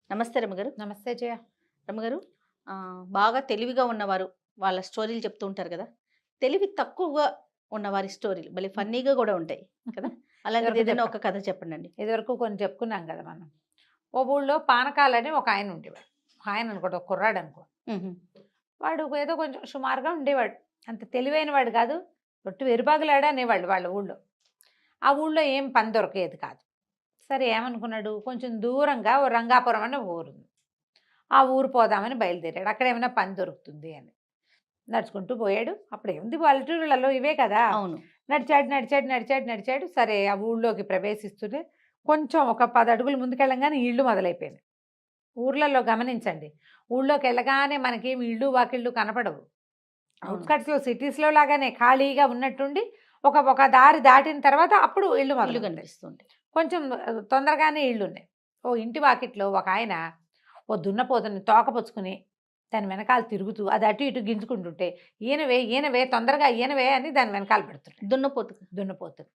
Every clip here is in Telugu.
నమస్తే రమ్మగారు. నమస్తే జయ. రమ్మగారు, బాగా తెలివిగా ఉన్నవారు వాళ్ళ స్టోరీలు చెప్తూ ఉంటారు కదా! తెలివి తక్కువగా ఉన్నవారి స్టోరీలు భలే హ్మ్. ఫన్నీగా గూడా ఉంటాయి కదా! అలాంటిది ఇదివరకు ఏదైనా చెప్పాం. ఒక కథ చెప్పండండి. ఇదివరకు కొన్ని చెప్పుకున్నాం కదా మనం. ఓ ఊళ్ళో పానకాలని ఒక ఆయన ఉండేవాడు. ఆయన అనుకోండి, ఒక కుర్రాడు అనుకో. హుహు. వాడు ఏదో కొంచెం సుమారుగా ఉండేవాడు. అంత తెలివైన వాడు కాదు. ఒట్టు వెరుబాగులాడా అనేవాళ్ళు వాళ్ళ ఊళ్ళో. ఆ ఊళ్ళో ఏం పని దొరికేది కాదు. సరే ఏమనుకున్నాడు, కొంచెం దూరంగా ఓ రంగాపురం అనే ఊరుంది. ఆ ఊరు పోదామని బయలుదేరాడు. అక్కడ ఏమైనా పని దొరుకుతుంది అని. నడుచుకుంటూ పోయాడు. అప్పుడేముంది పల్లెటూళ్ళలో ఇవే కదా! అవును. నడిచాడు, నడిచాడు, నడిచాడు, నడిచాడు. సరే ఆ ఊళ్ళోకి ప్రవేశిస్తూనే కొంచెం ఒక 10 అడుగులు ముందుకెళ్ళంగానే ఇళ్ళు మొదలైపోయినాయి. ఊర్లలో గమనించండి. ఊళ్ళోకెళ్ళగానే మనకేమి ఇళ్ళు, వాకిళ్ళు కనపడవు. అవును. ఔట్‌స్కట్స్‌లో సిటీస్‌లో లాగానే ఖాళీగా ఉన్నట్టుండి ఒక ఒక దారి దాటిన తర్వాత అప్పుడు ఇళ్ళు ఇల్లు మొదలవుతాయి. కనిపిస్తుంది. కొంచెం తొందరగానే ఇళ్ళున్నాయి. ఓ ఇంటి వాకిట్లో ఒకాయన ఓ దున్నపోతుని తోకపుచ్చుకుని దాని వెనకాల తిరుగుతూ అది అటు ఇటు గింజుకుంటుంటే, "ఈనవే, ఈనవే తొందరగా ఈనవే" అని దాని వెనకాల పెడుతున్నాడు. దున్నపోతు. దున్నపోతుని.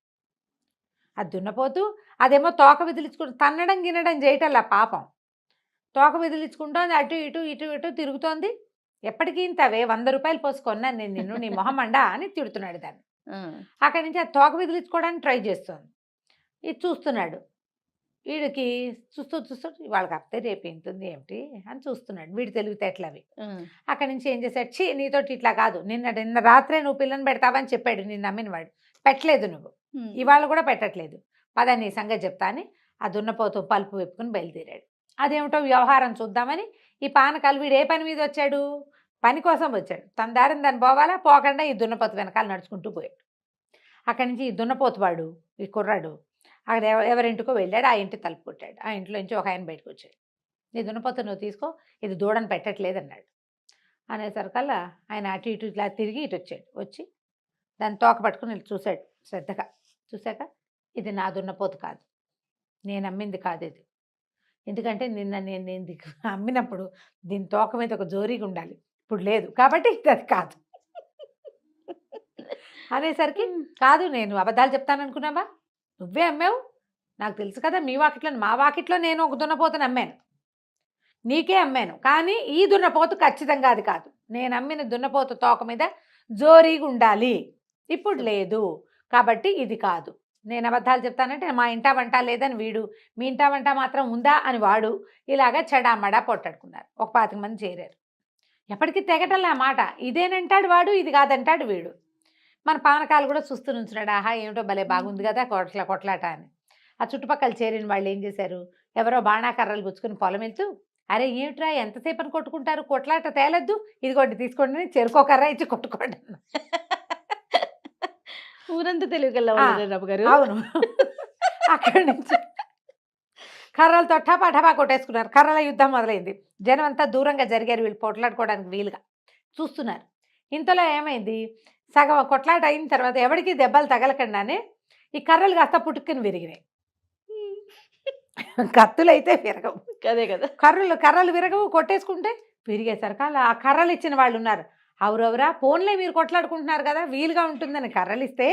ఆ దున్నపోతు అదేమో తోక విదిలించుకుని తన్నడం, గిన్నడం చేయటల్లా పాపం. తోక విదిలించుకుంటోంది. అటు ఇటు, ఇటు ఇటు తిరుగుతోంది. "ఎప్పటికి ఇంతవే ₹100 పోసి కొన్నాను నేను నిన్ను, నీ మొహం మండా" అని తిడుతున్నాడు దాన్ని. ఆ! అక్కడి నుంచి ఆ తోక విదిలించుకోవడానికి ట్రై చేస్తోంది. ఇది చూస్తున్నాడు. వీడికి చూస్తూ చూస్తూ ఇవాళ కాకపోతే రేపు ఇంతుంది ఏమిటి అని చూస్తున్నాడు. వీడి తెలివితేటలవి. ఆ! అక్కడి నుంచి ఏం చేశాడు, "ఛీ! నీతోటి ఇట్లా కాదు. నిన్న నిన్న రాత్రే నువ్వు పిల్లని పెడతావని చెప్పాడు నిన్ను నమ్మినవాడు. పెట్టలేదు నువ్వు. హ్మ్. ఇవాళ కూడా పెట్టట్లేదు. పద నీ సంగతి చెప్తా" అని ఆ దున్నపోతు పలుపు విప్పుకొని బయలుదేరాడు. అదేమిటో వ్యవహారం చూద్దామని ఈ పానకాలు వీడు ఏ పని మీద వచ్చాడు? పని కోసం వచ్చాడు. తన దారిన దాన్ని పోవాలా, పోకుండా ఈ దున్నపోతు వెనకాల నడుచుకుంటూ పోయాడు. అక్కడి నుంచి ఈ దున్నపోతు వాడు, ఈ కుర్రాడు అక్కడ ఎవరింటికో వెళ్ళాడు. ఆ ఇంటి తలుపు కొట్టాడు. ఆ ఇంట్లో నుంచి ఒక ఆయన బయటకు వచ్చాడు. "నీ దున్నపోతు నువ్వు తీసుకో, ఇది దూడని పెట్టట్లేదు" అన్నాడు. అనేసరికల్లా ఆయన అటు ఇటు ఇట్లా తిరిగి ఇటు వచ్చాడు. వచ్చి దాన్ని తోక పట్టుకుని ఇట్లా చూశాడు శ్రద్ధగా. చూశాక, "ఇది నా దున్నపోతు కాదు. నేను అమ్మింది కాదు ఇది. ఎందుకంటే నిన్న నేను నేను అమ్మినప్పుడు దీని తోక మీద ఒక జోరీగా ఉండాలి. ఇప్పుడు లేదు. కాబట్టి ఇది అది కాదు" అనేసరికి, "కాదు, నేను అబద్ధాలు చెప్తాననుకున్నావా? నువ్వే అమ్మావు. నాకు తెలుసు కదా, మీ వాకిట్లో మా వాకిట్లో నేను ఒక దున్నపోతుని అమ్మాను. నీకే అమ్మాను. కానీ ఈ దున్నపోతు ఖచ్చితంగా అది కాదు. నేను అమ్మిన దున్నపోతు తోక మీద జోరీగా ఉండాలి. ఇప్పుడు లేదు. కాబట్టి ఇది కాదు. నేను అబద్ధాలు చెప్తానంటే మా ఇంటా వంట లేదని వీడు, మీ ఇంటా వంట మాత్రం ఉందా అని వాడు, ఇలాగ చెడామడా పొట్టాడుకున్నారు. ఒక 25 మంది చేరారు. ఎప్పటికీ తెగటల్లా ఆ మాట. ఇదేనంటాడు వాడు, ఇది కాదంటాడు వీడు. మన పానకాలు కూడా చూస్తూ నుంచున్నాడు. ఆహా! ఏమిటో భలే బాగుంది కదా కొట్లాట అని. ఆ చుట్టుపక్కల చేరిన వాళ్ళు ఏం చేశారు, ఎవరో బాణాకర్రలు పుచ్చుకుని పొలం వెళ్తూ, "అరే ఏమిట్రా ఎంతసేపని కొట్టుకుంటారు, కొట్లాట తేలొద్దు, ఇదిగోండి తీసుకోండి" అని చెరుకో కర్ర ఇచ్చి కొట్టుకోండి అన్నారు. ఊరంతా తెలివిగల్ల ఆ! వాళ్ళే రమ్మగారు. అవును. అక్కడి నుంచి కర్రలతో టపా టపా కొట్టేసుకున్నారు. కర్రల యుద్ధం మొదలైంది. జనం అంతా దూరంగా జరిగారు వీళ్ళు పోట్లాడుకోవడానికి వీలుగా. చూస్తున్నారు. ఇంతలో ఏమైంది, సగం కొట్లాట అయిన తర్వాత ఎవడికి దెబ్బలు తగలకుండానే ఈ కర్రలు కాస్త పుటుక్కుని విరిగినాయి. కత్తులైతే విరగవు. అదే కదా! కర్రలు విరగవు, కొట్టేసుకుంటే విరిగేసరికి ఆ కర్రలు ఇచ్చిన వాళ్ళు ఉన్నారు. "అవురవురా పోన్లే, మీరు కొట్లాడుకుంటున్నారు కదా, వీలుగా ఉంటుందని కర్రలు ఇస్తే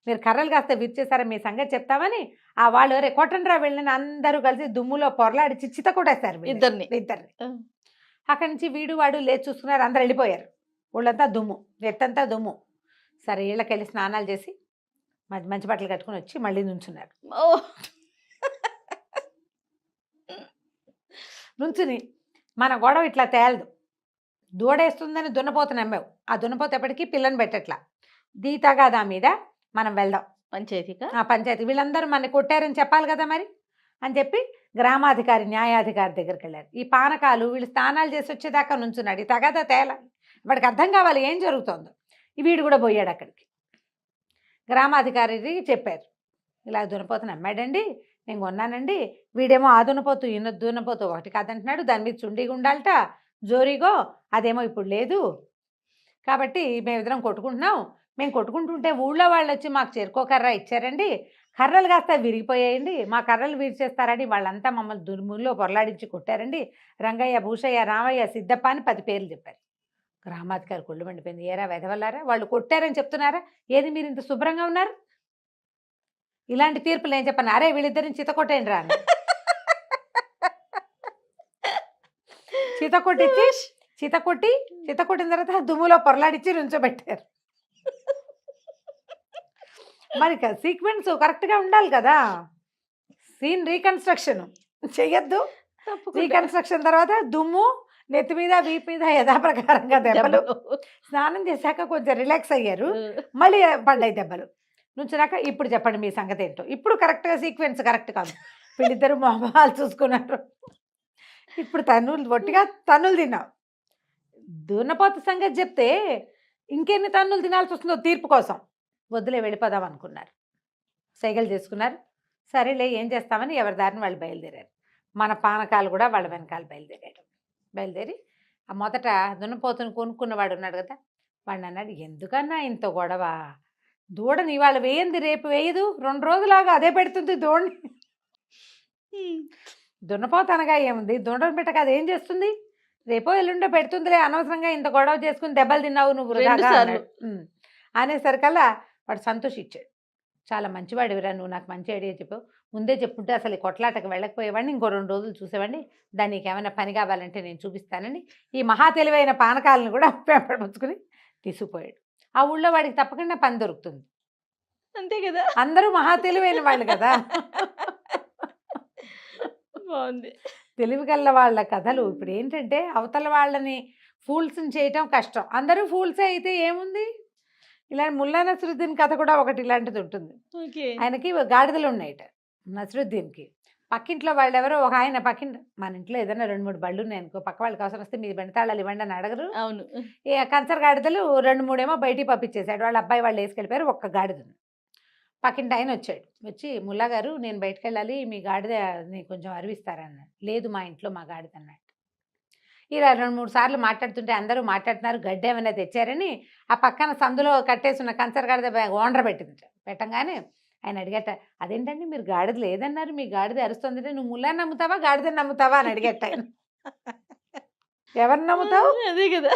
మీరు కర్రలు కాస్త విరిచేసారా, మీ సంగతి చెప్తామని" ఆ వాళ్ళు "ఒరే కొట్టండిరా వీళ్ళని" అందరూ కలిసి దుమ్ములో పొరలాడి చిచ్చిత కొట్టేస్తారు ఇద్దరిని. ఇద్దరిని. ఆ! అక్కడి నుంచి వీడు వాడు లేచి చూసుకున్నారు. అందరూ వెళ్ళిపోయారు. ఒళ్ళంతా దుమ్ము, ఎత్తంతా దుమ్ము. సరే ఇళ్ళకెళ్ళి స్నానాలు చేసి మంచి మంచి బట్టలు కట్టుకుని వచ్చి మళ్ళీ నుంచున్నారు. ఓహ్! నుంచుని, "మన గొడవ ఇట్లా తేలదు. దూడేస్తుందని దున్నపోతు నమ్మావు. ఆ దున్నపోతు ఎప్పటికీ పిల్లని పెట్టట్లా. దీతగాదా మీద మనం వెళ్దాం. పంచాయతీకా? ఆ పంచాయతీ వీళ్ళందరూ మనని కొట్టారని చెప్పాలి కదా మరి" అని చెప్పి గ్రామాధికారి, న్యాయాధికారి దగ్గరికి వెళ్ళారు. ఈ పానకాలు వీళ్ళు స్నానాలు చేసి వచ్చేదాకా నుంచున్నాడు. ఈ తగాదా తేలాలి. వాడికి అర్థం కావాలి ఏం జరుగుతోందో. వీడు కూడా పోయాడు అక్కడికి. గ్రామాధికారికి చెప్పారు, "ఇలా దున్నపోతుని అమ్మాడండి, నేను కొన్నానండి. వీడేమో ఆ దున్నపోతు ఈయన దున్నపోతు ఒకటి కాదంటున్నాడు. దాని మీద చుండీగా ఉండాలట, జోరీగో, అదేమో ఇప్పుడు లేదు. కాబట్టి మేమిద్దరం కొట్టుకుంటున్నాం. మేము కొట్టుకుంటుంటే ఊళ్ళో వాళ్ళు వచ్చి మాకు చెరుకో కర్ర ఇచ్చారండి. కర్రలు కాస్త విరిగిపోయాయండి. మా కర్రలు విరిచేస్తారని వాళ్ళంతా మమ్మల్ని దుర్ముల్లో పొరలాడించి కొట్టారండి. రంగయ్య, భూషయ్య, రామయ్య, సిద్ధప్ప అని 10 పేర్లు చెప్పారు." గ్రామాధికారి కొళ్ళు మండిపోయింది. "ఏరా వెధవల్లారా, వాళ్ళు కొట్టారని చెప్తున్నారా? ఏది మీరు ఇంత శుభ్రంగా ఉన్నారు? ఇలాంటి తీర్పులు నేను చెప్పను. అరే వీళ్ళిద్దరిని చితకొట్టేయండి రా" అని. చిత కొట్టిన తర్వాత దుమ్ములో పొరలాడిచ్చి నుంచోబెట్టారు. మరి సీక్వెన్స్ కరెక్ట్ గా ఉండాలి కదా. సీన్ రీకన్స్ట్రక్షన్ చెయ్యొద్దు. రీకన్స్ట్రక్షన్ తర్వాత దుమ్ము నెత్తి మీద వీపు మీద యథాప్రకారంగా దెబ్బలు. స్నానం చేశాక కొంచెం రిలాక్స్ అయ్యారు, మళ్ళీ పడ్డాయి దెబ్బలు. నుంచినాక ఇప్పుడు చెప్పండి మీ సంగతి ఏంటో. ఇప్పుడు కరెక్ట్గా సీక్వెన్స్ కరెక్ట్ కాదు, వీళ్ళిద్దరు మొహాలు చూసుకున్నారు. ఇప్పుడు ఒట్టిగా తన్నులు తిన్నావు. దున్నపోత సంగతి చెప్తే ఇంకెన్ని తన్నులు తినాల్సి వస్తుందో తీర్పు కోసం. వద్దులే వెళ్ళిపోదాం అనుకున్నారు, సైకిల్ చేసుకున్నారు. సరేలే ఏం చేస్తామని ఎవరి దారిని వాళ్ళు బయలుదేరారు. మన పానకాలు కూడా వాళ్ళ వెనకాల బయలుదేరి ఆ మొదట దున్నపోతుని కొనుక్కున్నవాడు ఉన్నాడు కదా, వాడిని అన్నాడు, ఎందుకన్నా ఇంత గొడవ, దూడని ఇవాళ వేయింది రేపు వేయదు, 2 రోజులాగా అదే పెడుతుంది దూడని. దున్నపోత అనగా ఏముంది, దూడని పెట్టక అదేం చేస్తుంది, రేపో ఎల్లుండో పెడుతుందిలే, అనవసరంగా ఇంత గొడవ చేసుకుని దెబ్బలు తిన్నావు నువ్వు వృధాగా అన్నాడు. అనేసరికల్లా వాడు సంతోషించాడు. చాలా మంచివాడివిరా, నువ్వు నాకు మంచి ఐడియా చెప్పావు, ముందే చెప్పుంటే అసలు ఈ కొట్లాటకు వెళ్ళకపోయేవాడిని, ఇంకో 2 రోజులు చూసేవాడిని, దానికి ఏమైనా పని కావాలంటే నేను చూపిస్తానని ఈ మహా తెలివైన పానకాలను కూడా పెంపడించుకుని తీసుకుపోయాడు. ఆ ఊళ్ళో వాడికి తప్పకుండా పని దొరుకుతుంది, అంతే కదా, అందరూ మహా తెలివైన వాళ్ళు కదా. బాగుంది. తెలివిగల్ల వాళ్ళ కథలు. ఇప్పుడు ఏంటంటే అవతల వాళ్ళని ఫూల్స్ని చేయటం కష్టం, అందరూ ఫూల్సే అయితే ఏముంది. ఇలా ముల్లా నసరుద్దీన్ కథ కూడా ఒకటి ఇలాంటిది ఉంటుంది. ఆయనకి గాడిదలు ఉన్నాయట నసరుద్దీన్కి. పక్కింట్లో వాళ్ళు ఎవరో ఒక ఆయన మన ఇంట్లో ఏదైనా 2-3 బళ్ళు ఉన్నాయి అనుకో, పక్క వాళ్ళకి అవసరం వస్తే మీ బండి తాళాలు ఇవ్వండి అని అడగరు. అవును. కంచర్ గాడిదలు 2-3 ఏమో బయటికి పంపించేశాడు, వాళ్ళ అబ్బాయి వాళ్ళు వేసుకెళ్ళిపోయారు. ఒక్క గాడిదను పక్కింటి ఆయన వచ్చి, ముల్లా గారు నేను బయటకు వెళ్ళాలి, మీ గాడిదని కొంచెం అరివిస్తారన్నాడు. లేదు మా ఇంట్లో మా గాడిద అన్నాడు. ఇలా 2-3 సార్లు మాట్లాడుతుంటే అందరూ మాట్లాడుతున్నారు, గడ్డి ఏమైనా తెచ్చారని ఆ పక్కన సందులో కట్టేసిన కంచర్ గాడిద ఓనర్ పెట్టంగానే ఆయన అడిగట, అదేంటండి మీరు గాడిద లేదన్నారు, మీ గాడిద అరుస్తుందంటే నువ్వు ముల్లాని నమ్ముతావా గాడిదని నమ్ముతావా అని అడిగట ఆయన. ఎవరిని నమ్ముతావు, అదే కదా.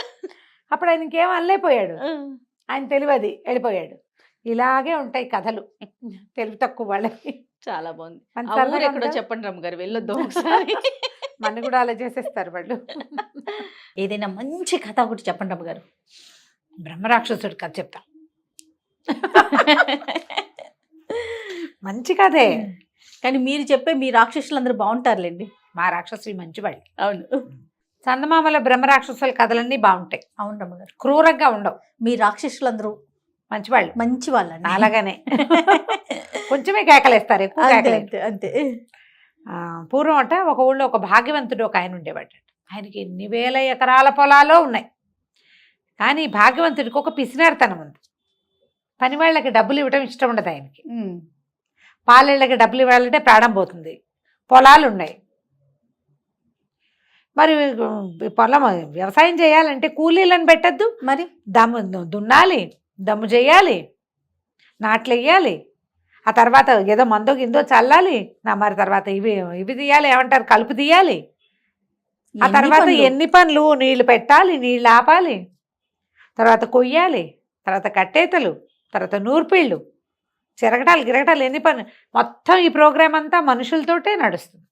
అప్పుడు ఆయన ఇంకేం అనలేకపోయాడు, ఆయన తెలియదు వెళ్ళిపోయాడు. ఇలాగే ఉంటాయి కథలు తెలివి తక్కువ వాళ్ళకి. చాలా బాగుంది. ఎక్కడో చెప్పండి రమ్మగారు, వెళ్ళొద్దాం ఒకసారి. మన కూడా అలా చేసేస్తారు వాళ్ళు. ఏదైనా మంచి కథ ఒకటి చెప్పండి రమ్మగారు. బ్రహ్మరాక్షసుడి కథ చెప్తా. మంచి కథే, కానీ మీరు చెప్పే మీ రాక్షసులు అందరూ బాగుంటారులేండి. మా రాక్షసులు మంచివాళ్ళు. అవును. చందమామల బ్రహ్మరాక్షసుల కథలన్నీ బాగుంటాయి. అవును రమ్మగారు, క్రూరంగా ఉండవు. మీ రాక్షసులు అందరూ మంచి వాళ్ళు అండి. అలాగనే కొంచెమే కేకలేస్తారు, ఎక్కువ అంతే. పూర్వం అట ఒక ఊళ్ళో ఒక భాగ్యవంతుడు ఒక ఆయన ఉండేవాడు. ఆయనకి ఎన్ని వేల ఎకరాల పొలాలో ఉన్నాయి. కానీ భాగ్యవంతుడికి ఒక పిసినారితనం ఉంది. పని వాళ్ళకి డబ్బులు ఇవ్వడం ఇష్టం ఉండదు ఆయనకి. పాలేళ్ళకి డబ్బులు ఇవ్వాలంటే ప్రాణం పోతుంది. పొలాలు ఉన్నాయి, మరి పొలం వ్యవసాయం చేయాలంటే కూలీలను పెట్టద్దు, మరి దున్నాలి, దమ్ము చేయాలి, నాట్లు వేయాలి, ఆ తర్వాత ఏదో మందో గిందో చల్లాలి, మరి తర్వాత ఇవి తీయాలి, ఏమంటారు కలుపు తీయాలి, ఆ తర్వాత ఎన్ని పనులు, నీళ్లు పెట్టాలి, నీళ్ళు ఆపాలి, తర్వాత కొయ్యాలి, తర్వాత కట్టేతలు, తర్వాత నూర్పిళ్ళు, చిరగటాలు గిరగటాలు, ఎన్ని పనులు. మొత్తం ఈ ప్రోగ్రాం అంతా మనుషులతోటే నడుస్తుంది.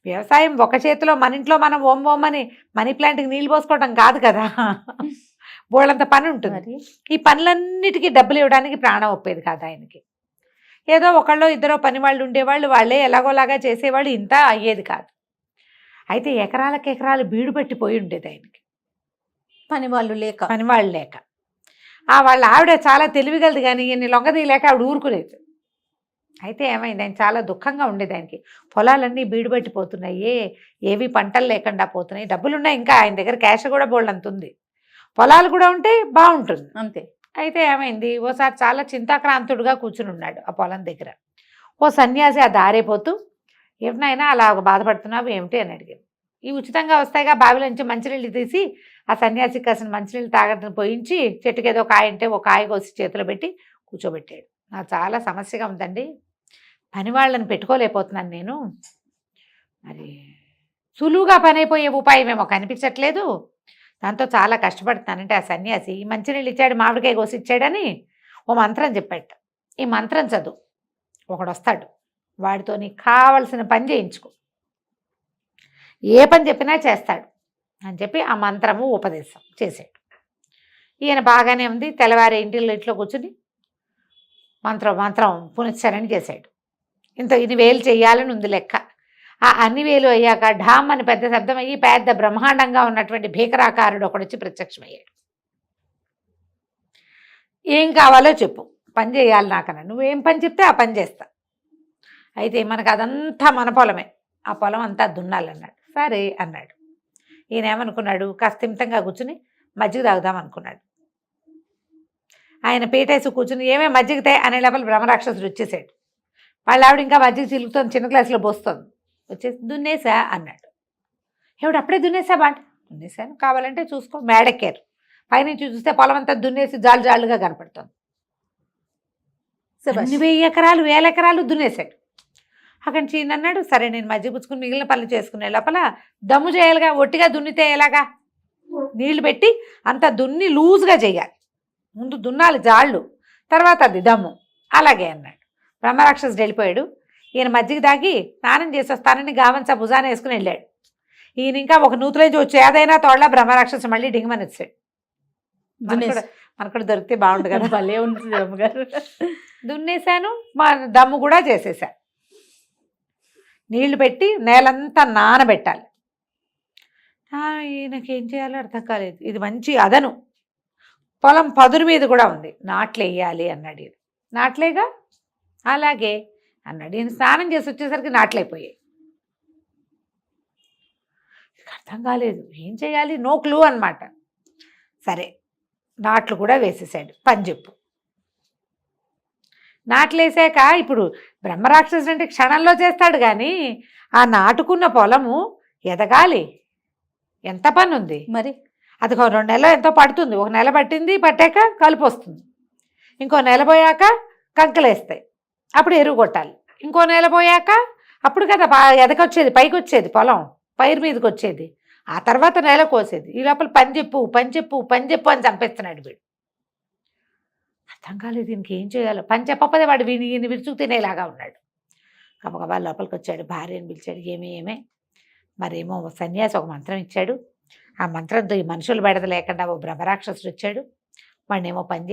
వ్యవసాయం ఒక చేతిలో మన ఇంట్లో మనం ఓమని మనీ ప్లాంట్కి నీళ్ళు పోసుకోవడం కాదు కదా, బోళ్ళంత పని ఉంటుంది. ఈ పనులన్నిటికీ డబ్బులు ఇవ్వడానికి ప్రాణం ఒప్పేది కాదు ఆయనకి. ఏదో ఒకళ్ళో ఇద్దరో పని వాళ్ళు ఉండేవాళ్ళు, వాళ్ళే ఎలాగోలాగా చేసేవాళ్ళు, ఇంత అయ్యేది కాదు. అయితే ఎకరాలకు ఎకరాలు బీడు పట్టిపోయి ఉండేది ఆయనకి, పనివాళ్ళు లేక. వాళ్ళ ఆవిడ చాలా తెలివిగలది, కానీ ఈయన్ని లొంగదీయలేక ఆవిడ ఊరుకునేది. అయితే ఏమైంది, ఆయన చాలా దుఃఖంగా ఉండేది. ఆయనకి పొలాలన్నీ బీడు పట్టిపోతున్నాయి, ఏవి పంటలు లేకుండా పోతున్నాయి, డబ్బులున్నాయి, ఇంకా ఆయన దగ్గర క్యాష్ కూడా బోల్డంత ఉంది, పొలాలు కూడా ఉంటే బాగుంటుంది అంతే. అయితే ఏమైంది, ఓసారి చాలా చింతాక్రాంతుడుగా కూర్చుని ఉన్నాడు ఆ పొలం దగ్గర. ఓ సన్యాసి ఆ దారైపోతూ, ఏమినైనా అలా బాధపడుతున్నావు ఏమిటి అని అడిగాడు. ఈ ఉచితంగా వస్తాయిగా బావిలో నుంచి మంచినీళ్ళు తీసి ఆ సన్యాసికి కాసిన మంచినీళ్ళు తాగడం పోయించి చెట్టుకి ఏదో కాయ అంటే ఒక కాయ కోసి చేతిలో పెట్టి కూర్చోబెట్టాడు. నాకు చాలా సమస్యగా ఉందండి, పని వాళ్ళని పెట్టుకోలేకపోతున్నాను నేను, మరి సులువుగా పని అయిపోయే ఉపాయం ఏమో కనిపించట్లేదు, దాంతో చాలా కష్టపడుతున్నానంటే ఆ సన్యాసి మంచినీళ్ళు ఇచ్చాడు, మామిడికాయ కోసి ఇచ్చాడని ఓ మంత్రం చెప్పాడు. ఈ మంత్రం చదువు, ఒకడు వస్తాడు, వాడితో నీకు కావలసిన పని చేయించుకో, ఏ పని చెప్పినా చేస్తాడు, అని చెప్పి ఆ మంత్రము ఉపదేశం చేశాడు. ఈయన బాగానే ఉంది. తెల్లవారి ఇంట్లో కూర్చుని మంత్రం పునశ్చరణ చేశాడు. ఇన్ని వేలు చెయ్యాలని ఉంది లెక్క. ఆ అన్ని వేలు అయ్యాక ఢామ్ అని పెద్ద శబ్దం అయ్యి పెద్ద బ్రహ్మాండంగా ఉన్నటువంటి భీకరాకారుడు ఒకడొచ్చి ప్రత్యక్షమయ్యాడు. ఏం కావాలో చెప్పు, పని చేయాలి నాకన్నా, నువ్వేం పని చెప్తే ఆ పని చేస్తా. అయితే మనకు అదంతా మన పొలమే, ఆ పొలం అంతా దున్నాలన్నాడు. సరే అన్నాడు. ఈయన ఏమనుకున్నాడు, కాస్తిమితంగా కూర్చుని మజ్జిగ తాగుదాం అనుకున్నాడు. ఆయన పీటేసి కూర్చుని ఏమే మజ్జిగతే అనే లోపల బ్రహ్మరాక్షసుడు వచ్చేసాడు. వాళ్ళ ఆవిడ ఇంకా మజ్జిగ చిలుకుతుంది, చిన్న గ్లాసులో పోస్తుంది. వచ్చేసి దున్నేసా అన్నాడు. ఏమిటి అప్పుడే దున్నేసా బాంట? దున్నేసాను, కావాలంటే చూసుకో. మేడెక్కారు. పైనుంచి చూస్తే పొలం అంతా దున్నేసి జాలుగా కనపడుతుంది. 1000 ఎకరాలు 1000 ఎకరాలు దున్నేశాడు. అక్కడి నుంచి అన్నాడు, సరే నేను మజ్జిగ పుచ్చుకుని మిగిలిన పనులు చేసుకునే లోపల దమ్ము చేయాలిగా, ఒట్టిగా దున్నితే ఎలాగా, నీళ్లు పెట్టి అంత దున్ని లూజ్గా చేయాలి. ముందు దున్నాలి జాళ్ళు, తర్వాత అది దమ్ము. అలాగే అన్నాడు. బ్రహ్మరాక్షసుడు వెళ్ళిపోయాడు. ఈయన మజ్జిగ దాగి స్నానం చేసి వస్తానని గావంచ భుజాన వేసుకుని వెళ్ళాడు. ఈయన ఇంకా ఒక నూతులేంచి వచ్చి ఏదైనా తోడలా బ్రహ్మరాక్షసు మళ్ళీ డింగమని వచ్చాడు. మనకు దొరికితే బాగుండు కదా. భలే ఉంటుంది అమ్మగారు. దున్నేశాను, మా దమ్ము కూడా చేసేసా. నీళ్లు పెట్టి నేలంతా నానబెట్టాలి. ఈయనకేం చేయాలో అర్థం కాలేదు. ఇది మంచి అదను, పొలం పదురు మీద కూడా ఉంది, నాట్లేయాలి అన్నాడు. ఇది నాట్లేగా, అలాగే అన్నాడు. ఈయన స్నానం చేసి వచ్చేసరికి నాట్లయిపోయాయి. అర్థం కాలేదు, ఏం చేయాలి, నో క్లూ అనమాట. సరే నాట్లు కూడా వేసేసాడు. పని చెప్పు. నాట్లేసాక ఇప్పుడు బ్రహ్మరాక్షసుడు అంటే క్షణంలో చేస్తాడు, కానీ ఆ నాటుకున్న పొలము ఎదగాలి, ఎంత పని ఉంది మరి. అది 2 నెలలు ఎంతో పడుతుంది. 1 నెల పట్టింది, పట్టాక కలుపు వస్తుంది. ఇంకో నెల పోయాక కంకలేస్తాయి, అప్పుడు ఎరువు కొట్టాలి. ఇంకో నెల పోయాక అప్పుడు కదా ఎదకొచ్చేది, పైకి వచ్చేది, పొలం పైరు మీదకి వచ్చేది. ఆ తర్వాత నెల కోసేది. ఈ లోపల పని చెప్పు అని చంపేస్తున్నాడు వీడు. అర్థం కాలేదు దీనికి ఏం చేయాలో. పని చెప్పకపోతే వాడు ఈయన విరుచుకు తినేలాగా ఉన్నాడు. గబగబా లోపలికి వచ్చాడు, భార్యను పిలిచాడు. ఏమే మరేమో సన్యాసి ఒక మంత్రం ఇచ్చాడు. ఆ మంత్రంతో ఈ మనుషులు బెడద లేకుండా ఓ బ్రహ్మరాక్షసుడు వచ్చాడు. వాడినేమో పని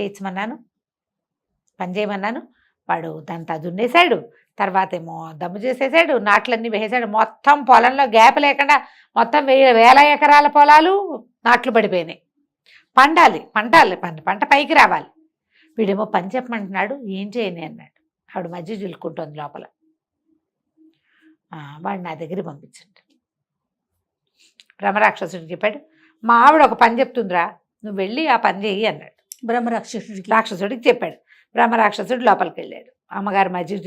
చేయమన్నాను. వాడు దాంతో దున్నేశాడు. తర్వాత ఏమో దమ్ము చేసేసాడు, నాట్లన్నీ వేసాడు. మొత్తం పొలంలో గ్యాప్ లేకుండా మొత్తం 1000 ఎకరాల పొలాలు నాట్లు పడిపోయినాయి. పంట పైకి రావాలి. వీడేమో పని చెప్పమంటున్నాడు, ఏం చేయని అన్నాడు. ఆవిడ మధ్య చిలుకుంటుంది లోపల. వాడు నా దగ్గరికి పంపించండి. బ్రహ్మరాక్షసుడికి చెప్పాడు, మా ఆవిడ ఒక పని చెప్తుందిరా, నువ్వు వెళ్ళి ఆ పని చెయ్యి అన్నాడు. రాక్షసుడికి చెప్పాడు. బ్రహ్మరాక్షసుడు లోపలికి వెళ్ళాడు. అమ్మగారు మజ్జిగ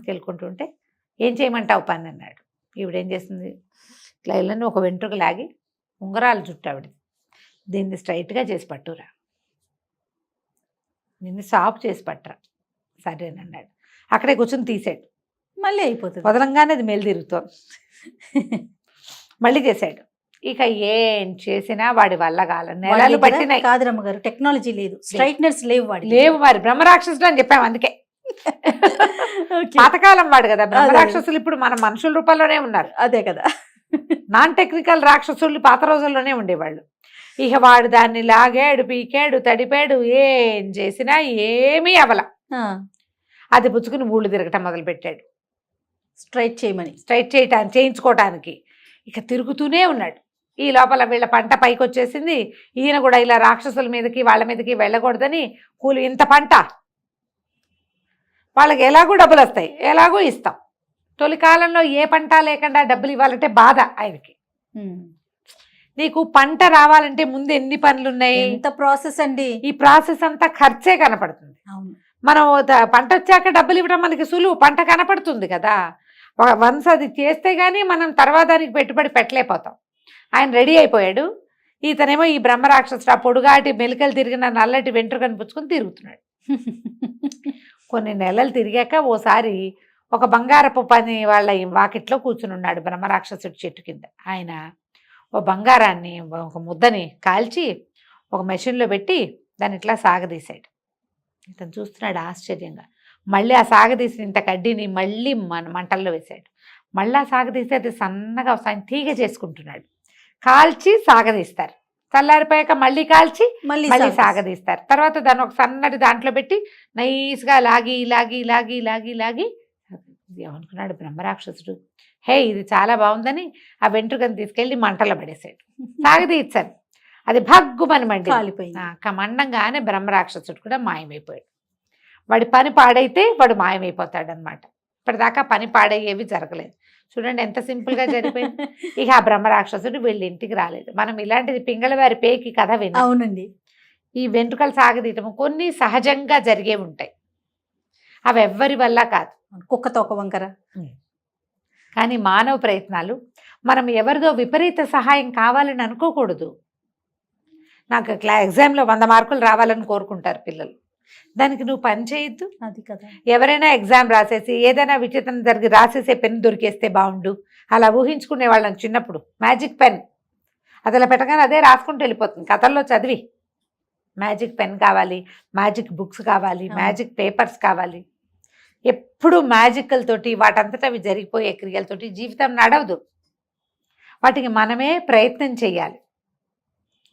చిలుకుంటుంటే ఏం చేయమంటావు పని అన్నాడు. ఈవిడేం చేస్తుంది, ఇట్లా ఇళ్ళని ఒక వెంట్రుక లాగి ఉంగరాలు చుట్టూ ఆవిడ, దీన్ని స్ట్రైట్గా చేసి పట్టురా, నిన్ను సాఫ్ చేసి పట్టరా. సరేనన్నాడు. అక్కడే కూర్చొని తీసాడు. మళ్ళీ అయిపోతుంది. వదలంగానే అది మేలు తిరుగుతోంది. మళ్ళీ చేశాడు. ఇక ఏం చేసినా వాడి వల్ల కాలం. నెలలు పట్టినాయి. కాదు రమ్మగారు, టెక్నాలజీ లేదు, స్ట్రైట్నర్స్ లేవు. మరి బ్రహ్మరాక్షసుడు అని చెప్పాము అందుకే. పాతకాలం వాడు కదా. బ్రహ్మరాక్షసులు ఇప్పుడు మన మనుషుల రూపంలోనే ఉన్నారు. అదే కదా. నాన్ టెక్నికల్ రాక్షసులు పాత రోజుల్లోనే ఉండేవాళ్ళు. ఇక వాడు దాన్ని లాగాడు, పీకాడు, తడిపాడు, ఏం చేసినా ఏమీ అవల. అది పుచ్చుకుని ఊళ్ళు తిరగటం మొదలుపెట్టాడు. స్ట్రైట్ చేయించుకోవటానికి. ఇక తిరుగుతూనే ఉన్నాడు. ఈ లోపల వీళ్ళ పంట పైకి వచ్చేసింది. ఈయన కూడా ఇలా రాక్షసుల మీదకి వాళ్ళ మీదకి వెళ్ళకూడదని కూలి, ఇంత పంట వాళ్ళకి ఎలాగూ డబ్బులు వస్తాయి, ఎలాగూ ఇస్తాం. తొలి కాలంలో ఏ పంట లేకుండా డబ్బులు ఇవ్వాలంటే బాధ ఆయనకి. నీకు పంట రావాలంటే ముందు ఎన్ని పనులు ఉన్నాయి, ఎంత ప్రాసెస్ అండి. ఈ ప్రాసెస్ అంతా ఖర్చే కనపడుతుంది. మనం పంట వచ్చాక డబ్బులు ఇవ్వడం మనకి సులువు, పంట కనపడుతుంది కదా. వన్స్ అది చేస్తే గానీ మనం తర్వాత దానికి పెట్టుబడి పెట్టలేకపోతాం. ఆయన రెడీ అయిపోయాడు. ఇతనేమో ఈ బ్రహ్మరాక్షసుడు ఆ పొడుగాటి మెలికలు తిరిగిన నల్లటి వెంట్రుకని పుచ్చుకొని తిరుగుతున్నాడు. కొన్ని నెలలు తిరిగాక ఓసారి ఒక బంగారపు పని వాళ్ళ వాకిట్లో కూర్చుని ఉన్నాడు బ్రహ్మరాక్షసుడి చెట్టు కింద. ఆయన ఓ బంగారాన్ని, ఒక ముద్దని కాల్చి ఒక మెషిన్లో పెట్టి దాన్ని ఇట్లా సాగదీశాడు. ఇతను చూస్తున్నాడు ఆశ్చర్యంగా. మళ్ళీ ఆ సాగదీసిన ఇంత కడ్డీని మళ్ళీ మంటల్లో వేశాడు. మళ్ళీ ఆ సాగదీసి అది సన్నగా తీగ చేసుకుంటున్నాడు. కాల్చి సాగదీస్తారు. చల్లారిపోయాక మళ్ళీ కాల్చి మళ్ళీ మళ్ళీ సాగదీస్తారు. సాగదీస్తారు. తర్వాత దాన్ని ఒక సన్నటి దాంట్లో పెట్టి నైస్గా లాగి లాగి లాగి లాగి లాగి ఏమనుకున్నాడు బ్రహ్మరాక్షసుడు, హే ఇది చాలా బాగుందని ఆ వెంట్రుకను తీసుకెళ్ళి మంటలో పడేసాడు. సాగదీచ్చాను, అది భగ్గుమని మండి కాలిపోయింది. మండంగానే బ్రహ్మరాక్షసుడు కూడా మాయమైపోయాడు. వాడి పని పాడైతే వాడు మాయమైపోతాడు అనమాట. ఇప్పటిదాకా పని పాడయ్యేవి జరగలేదు. చూడండి ఎంత సింపుల్గా జరిగిపోయింది. ఇక ఆ బ్రహ్మరాక్షసుడు వీళ్ళ ఇంటికి రాలేదు. మనం ఇలాంటిది పింగళవారి పేకి కథ విన్నాం. అవునండి. ఈ వెంట్రుకలు సాగదీయటం కొన్ని సహజంగా జరిగే ఉంటాయి, అవి ఎవ్వరి వల్ల కాదు. కుక్కతో ఒక వంకర. కానీ మానవ ప్రయత్నాలు, మనం ఎవరిదో విపరీత సహాయం కావాలని అనుకోకూడదు. నాకు ఎగ్జామ్లో 100 మార్కులు రావాలని కోరుకుంటారు పిల్లలు, దానికి నువ్వు పని చేయొద్దు. అది కదా. ఎవరైనా ఎగ్జామ్ రాసేసి ఏదైనా విచిత్రం జరిగి రాసేసే పెన్ దొరికేస్తే బాగుండు అలా ఊహించుకునే వాళ్ళని చిన్నప్పుడు. మ్యాజిక్ పెన్ అది అలా పెట్టగానే అదే రాసుకుంటూ వెళ్ళిపోతుంది. కథల్లో చదివి మ్యాజిక్ పెన్ కావాలి, మ్యాజిక్ బుక్స్ కావాలి, మ్యాజిక్ పేపర్స్ కావాలి. ఎప్పుడు మ్యాజిక్లతోటి వాటంతటా అవి జరిగిపోయే క్రియలతోటి జీవితం నడవదు. వాటికి మనమే ప్రయత్నం చేయాలి.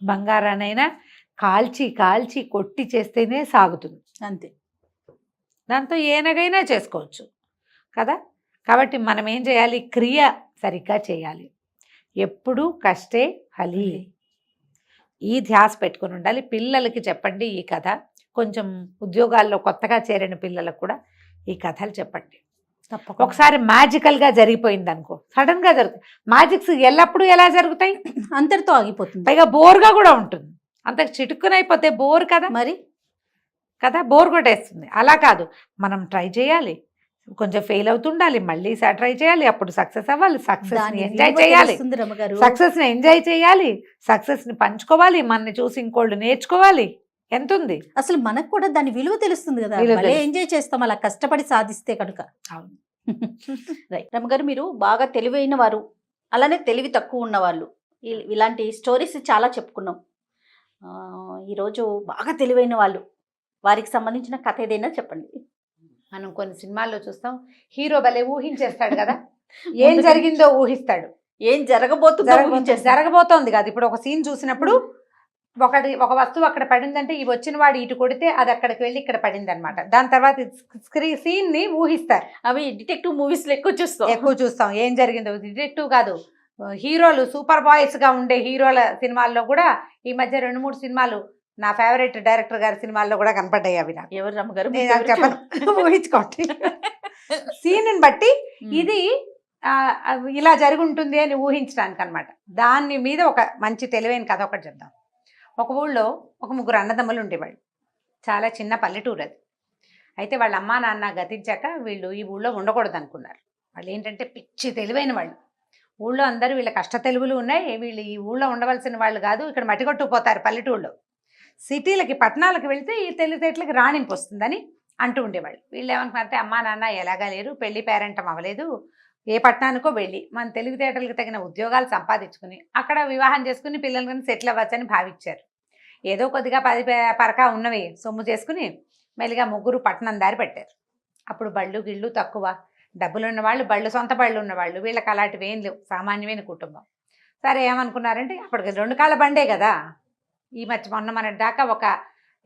బంగారానైనా కాల్చి కాల్చి కొట్టి చేస్తేనే సాగుతుంది. అంతే. దాంతో ఏనగైనా చేసుకోవచ్చు కదా. కాబట్టి మనం ఏం చేయాలి, క్రియ సరిగ్గా చేయాలి. ఎప్పుడూ కష్టే ఫలి, ఈ ధ్యాస పెట్టుకుని ఉండాలి. పిల్లలకి చెప్పండి ఈ కథ. కొంచెం ఉద్యోగాల్లో కొత్తగా చేరిన పిల్లలకు కూడా ఈ కథలు చెప్పండి. తప్పకుండా. ఒకసారి మ్యాజికల్గా జరిగిపోయింది అనుకో, సడన్గా జరుగుతుంది. మ్యాజిక్స్ ఎల్లప్పుడూ ఎలా జరుగుతాయి, అంతటితో ఆగిపోతుంది. పైగా బోర్గా కూడా ఉంటుంది. అంత చిటుక్కునైపోతే బోర్ కదా, మరి కదా బోర్ కొట్టేస్తుంది. అలా కాదు, మనం ట్రై చేయాలి, కొంచెం ఫెయిల్ అవుతుండాలి, మళ్ళీ ట్రై చేయాలి, అప్పుడు సక్సెస్ అవ్వాలి, సక్సెస్ని ఎంజాయ్ చేయాలి, సక్సెస్ని ఎంజాయ్ చేయాలి, సక్సెస్ని పంచుకోవాలి, మనని చూసి ఇంకోళ్ళు నేర్చుకోవాలి. ఎంత ఉంది అసలు మనకు కూడా దాని విలువ తెలుస్తుంది కదా. ఎంజాయ్ చేస్తాం అలా కష్టపడి సాధిస్తే కనుక. అవును. రైట్ రమ్మగారు, మీరు బాగా తెలివైన వారు, అలానే తెలివి తక్కువ ఉన్నవాళ్ళు, ఇలాంటి స్టోరీస్ చాలా చెప్పుకున్నాం. ఈరోజు బాగా తెలివైన వాళ్ళు, వారికి సంబంధించిన కథ ఏదైనా చెప్పండి. మనం కొన్ని సినిమాల్లో చూస్తాం, హీరో భలే ఊహించేస్తాడు కదా, ఏం జరిగిందో ఊహిస్తాడు, ఏం జరగబోతోంది కాదు. ఇప్పుడు ఒక సీన్ చూసినప్పుడు ఒక వస్తువు అక్కడ పడిందంటే ఈ వచ్చిన వాడు ఇటు కొడితే అది అక్కడికి వెళ్ళి ఇక్కడ పడింది అనమాట. దాని తర్వాత సీన్ ని ఊహిస్తారు. అవి డిటెక్టివ్ మూవీస్ లో ఎక్కువ చూస్తాం ఏం జరిగిందో. డిటెక్టివ్ కాదు, హీరోలు సూపర్ బాయ్స్ గా ఉండే హీరోల సినిమాల్లో కూడా ఈ మధ్య 2-3 సినిమాలు నా ఫేవరెట్ డైరెక్టర్ గారి సినిమాల్లో కూడా కనపడ్డాయి. అవి నాకు ఎవరు రమ్మగారు చెప్పను, ఊహించుకోండి. సీన్ బట్టి ఇది ఇలా జరిగి ఉంటుంది అని ఊహించడానికి అనమాట. దాని మీద ఒక మంచి తెలివైన కథ ఒకటి చెప్దాం. ఒక ఊళ్ళో ఒక 3 అన్నదమ్ములు ఉండేవాళ్ళు. చాలా చిన్న పల్లెటూరు అది. అయితే వాళ్ళ అమ్మా నాన్న గతించాక వీళ్ళు ఈ ఊళ్ళో ఉండకూడదు అనుకున్నారు. వాళ్ళు ఏంటంటే పిచ్చి తెలివైన వాళ్ళు. ఊళ్ళో అందరూ వీళ్ళ కష్ట తెలుగులు ఉన్నాయి, వీళ్ళు ఈ ఊళ్ళో ఉండవలసిన వాళ్ళు కాదు, ఇక్కడ మట్టికొట్టుకుపోతారు పల్లెటూళ్ళలో. సిటీలకి పట్టణాలకు వెళ్తే ఈ తెలివితేటలకి రాణింపు వస్తుందని అంటూ ఉండేవాళ్ళు. వీళ్ళు ఏమనుకున్నారంటే అమ్మా నాన్న ఎలాగా లేరు, పెళ్లి పేరెంటం అవ్వలేదు, ఏ పట్టణానికో వెళ్ళి మన తెలివితేటలకు తగిన ఉద్యోగాలు సంపాదించుకుని అక్కడ వివాహం చేసుకుని పిల్లలకి సెటిల్ అవ్వచ్చని భావించారు. ఏదో కొద్దిగా 10 పరకా ఉన్నవి సొమ్ము చేసుకుని మెల్లిగా 3 పట్టణం దారి పెట్టారు. అప్పుడు బళ్ళు గిళ్ళు తక్కువ, డబ్బులు ఉన్నవాళ్ళు, సొంత బళ్ళు ఉన్నవాళ్ళు, వీళ్ళకి అలాంటివి ఏం లేవు, సామాన్యమైన కుటుంబం. సరే ఏమనుకున్నారంటే అప్పటికి 2 కాళ్ళ బండే కదా. ఈ మధ్య మొన్న దాకా ఒక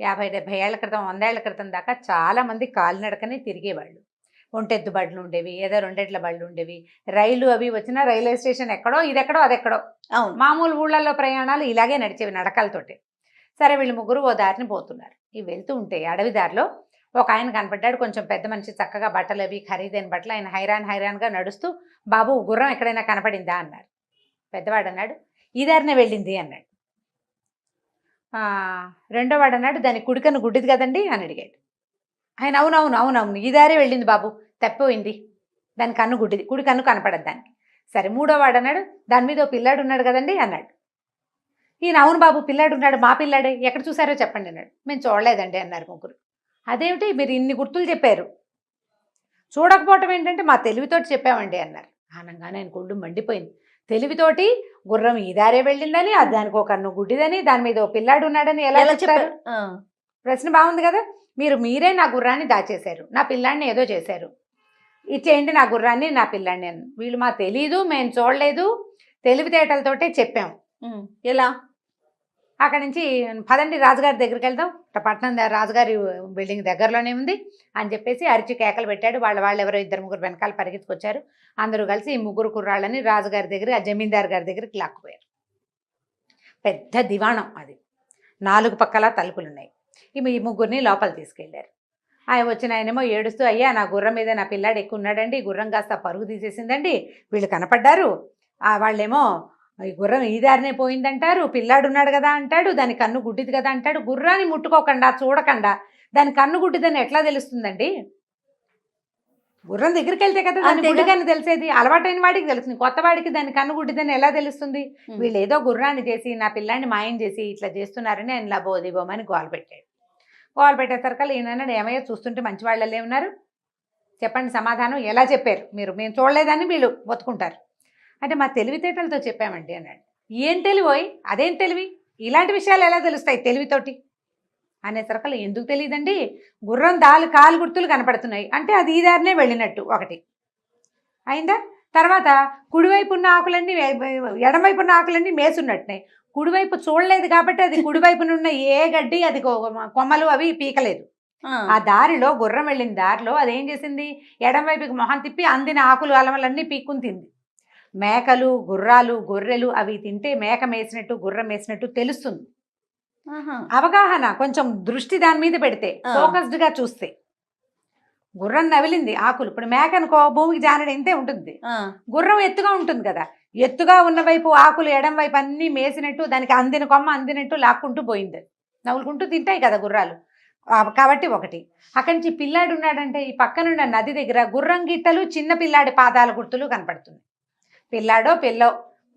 50-70 ఏళ్ల క్రితం, 100 ఏళ్ల క్రితం దాకా చాలామంది కాలినడకనే తిరిగేవాళ్ళు. ఒంటెద్దు బళ్ళు ఉండేవి, ఏదో 2 ఎడ్ల బళ్ళు ఉండేవి. రైలు అవి వచ్చినా రైల్వే స్టేషన్ ఎక్కడో, ఇదెక్కడో అదెక్కడో. అవును, మామూలు ఊళ్ళల్లో ప్రయాణాలు ఇలాగే నడిచేవి నడకలతోటి. సరే వీళ్ళు 3 ఓ దారిని పోతున్నారు. ఇవి వెళ్తూ ఉంటే అడవి దారిలో ఒక ఆయన కనపడ్డాడు, కొంచెం పెద్ద మనిషి, చక్కగా బట్టలు అవి ఖరీదైన బట్టలు. ఆయన హైరాన్గా నడుస్తూ, బాబు గుర్రం ఎక్కడైనా కనపడిందా అన్నారు. పెద్దవాడు అన్నాడు ఈ దారినే వెళ్ళింది అన్నాడు. రెండోవాడు అన్నాడు దాని కుడికన్ను గుడ్డిది కదండి అని అడిగాడు. ఆయన అవునవును ఈ దారే వెళ్ళింది బాబు, తప్పిపోయింది, దాని కన్ను గుడ్డిది, కుడి కన్ను కనపడదు దానికి. సరే మూడోవాడు అన్నాడు దాని మీద ఓ పిల్లాడు ఉన్నాడు కదండి అన్నాడు. ఈయన అవును బాబు పిల్లాడు ఉన్నాడు, మా పిల్లాడే, ఎక్కడ చూసారో చెప్పండి అన్నాడు. మేము చూడలేదండి అన్నారు 3. అదేమిటి మీరు ఇన్ని గుర్తులు చెప్పారు, చూడకపోవటం ఏంటంటే మా తెలివితోటి చెప్పామండి అన్నారు. అనగానే ఆయన గుండు మండిపోయింది. తెలివితోటి గుర్రం ఈ దారే వెళ్ళిందని, అది దానికి ఒక కన్ను గుడ్డిదని, దాని మీద ఓ పిల్లాడు ఉన్నాడని ఎలా చెప్పారు? ప్రశ్న బాగుంది కదా. మీరే నా గుర్రాన్ని దాచేశారు, నా పిల్లాడిని ఏదో చేశారు, ఇచ్చేయండి నా గుర్రాన్ని నా పిల్లాడిని అని. వీళ్ళు మా తెలీదు, మేము చూడలేదు, తెలివితేటలతోటే చెప్పాం, ఎలా? అక్కడి నుంచి పదండి రాజుగారి దగ్గరికి వెళ్దాం, పట్నం రాజుగారి బిల్డింగ్ దగ్గరలోనే ఉంది అని చెప్పేసి అరిచి కేకలు పెట్టాడు. వాళ్ళు ఎవరో ఇద్దరు ముగ్గురు వెనకాల పరిగెత్తుకొచ్చారు. అందరూ కలిసి ఈ ముగ్గురు కుర్రాళ్ళని రాజుగారి దగ్గర, ఆ జమీందారు గారి దగ్గరికి లాక్కుపోయారు. పెద్ద దివాణం అది, 4 పక్కల తలుపులున్నాయి. ఈ ముగ్గురిని లోపల తీసుకెళ్లారు. ఆయన వచ్చిన ఆయనేమో ఏడుస్తూ, అయ్యా నా గుర్రం మీద నా పిల్లాడు ఎక్కువ ఉన్నాడండి, గుర్రం కాస్త పరుగు తీసేసిందండి, వీళ్ళు కనపడ్డారు, వాళ్ళేమో ఈ గుర్రం ఈ దారినే పోయిందంటారు, పిల్లాడు ఉన్నాడు కదా అంటాడు, దాని కన్ను గుడ్డిది కదా అంటాడు, గుర్రాన్ని ముట్టుకోకుండా చూడకుండా దాని కన్ను గుడ్డిదని ఎట్లా తెలుస్తుందండి? గుర్రం దగ్గరికి వెళ్తే కదా దాని గుడ్డిగాని తెలిసేది, అలవాటైన వాడికి తెలుస్తుంది, కొత్త వాడికి దాని కన్ను గుడ్డిదని ఎలా తెలుస్తుంది? వీళ్ళు ఏదో గుర్రాన్ని చేసి నా పిల్లాన్ని మాయం చేసి ఇట్లా చేస్తున్నారని ఆయన లబోదిబోమని గోలు పెట్టాడు. గోలు పెట్టేసరికి ఈయన ఏమయ్యో చూస్తుంటే మంచి వాళ్ళే ఉన్నారు, చెప్పండి సమాధానం ఎలా చెప్పారు మీరు? మేము చూడలేదని వీళ్ళు ఒత్తుకుంటారు. అంటే మా తెలివితేటలతో చెప్పామండి అన్నాడు. ఏం తెలివోయ్, అదేం తెలివి, ఇలాంటి విషయాలు ఎలా తెలుస్తాయి తెలివితోటి అనేసరికలు ఎందుకు తెలియదండి, గుర్రం కాలు గుర్తులు కనపడుతున్నాయి అంటే అది ఈ దారినే వెళ్ళినట్టు ఒకటి అయిందా. తర్వాత కుడివైపు ఉన్న ఆకులన్నీ ఎడమవైపు ఉన్న ఆకులన్నీ మేసున్నట్టున్నాయి, కుడివైపు చూడలేదు కాబట్టి అది కుడివైపున ఉన్న ఏ గడ్డి అది కొమ్మలు అవి పీకలేదు. ఆ దారిలో గుర్రం వెళ్ళిన దారిలో అదేం చేసింది, ఎడమవైపుకి మొహం తిప్పి అందిన ఆకులు అలమలన్నీ పీక్కుని తింది. మేకలు గుర్రాలు గొర్రెలు అవి తింటే మేక మేసినట్టు గుర్రం మేసినట్టు తెలుస్తుంది. అవగాహన, కొంచెం దృష్టి దాని మీద పెడితే, ఫోకస్డ్గా చూస్తే. గుర్రం నవిలింది ఆకులు, ఇప్పుడు మేక అనుకో భూమికి జానడి ఇంతే ఉంటుంది, గుర్రం ఎత్తుగా ఉంటుంది కదా, ఎత్తుగా ఉన్న వైపు ఆకులు ఎడం వైపు అన్నీ మేసినట్టు దానికి అందిన కొమ్మ అందినట్టు లాక్కుంటూ పోయింది. నవ్వులుకుంటూ తింటాయి కదా గుర్రాలు, కాబట్టి ఒకటి. అక్కడి నుంచి పిల్లాడు ఉన్నాడంటే ఈ పక్కనున్న నది దగ్గర గుర్రం గిట్టలు చిన్న పిల్లాడి పాదాల గుర్తులు కనపడుతుంది. పిల్లాడో పిల్లో,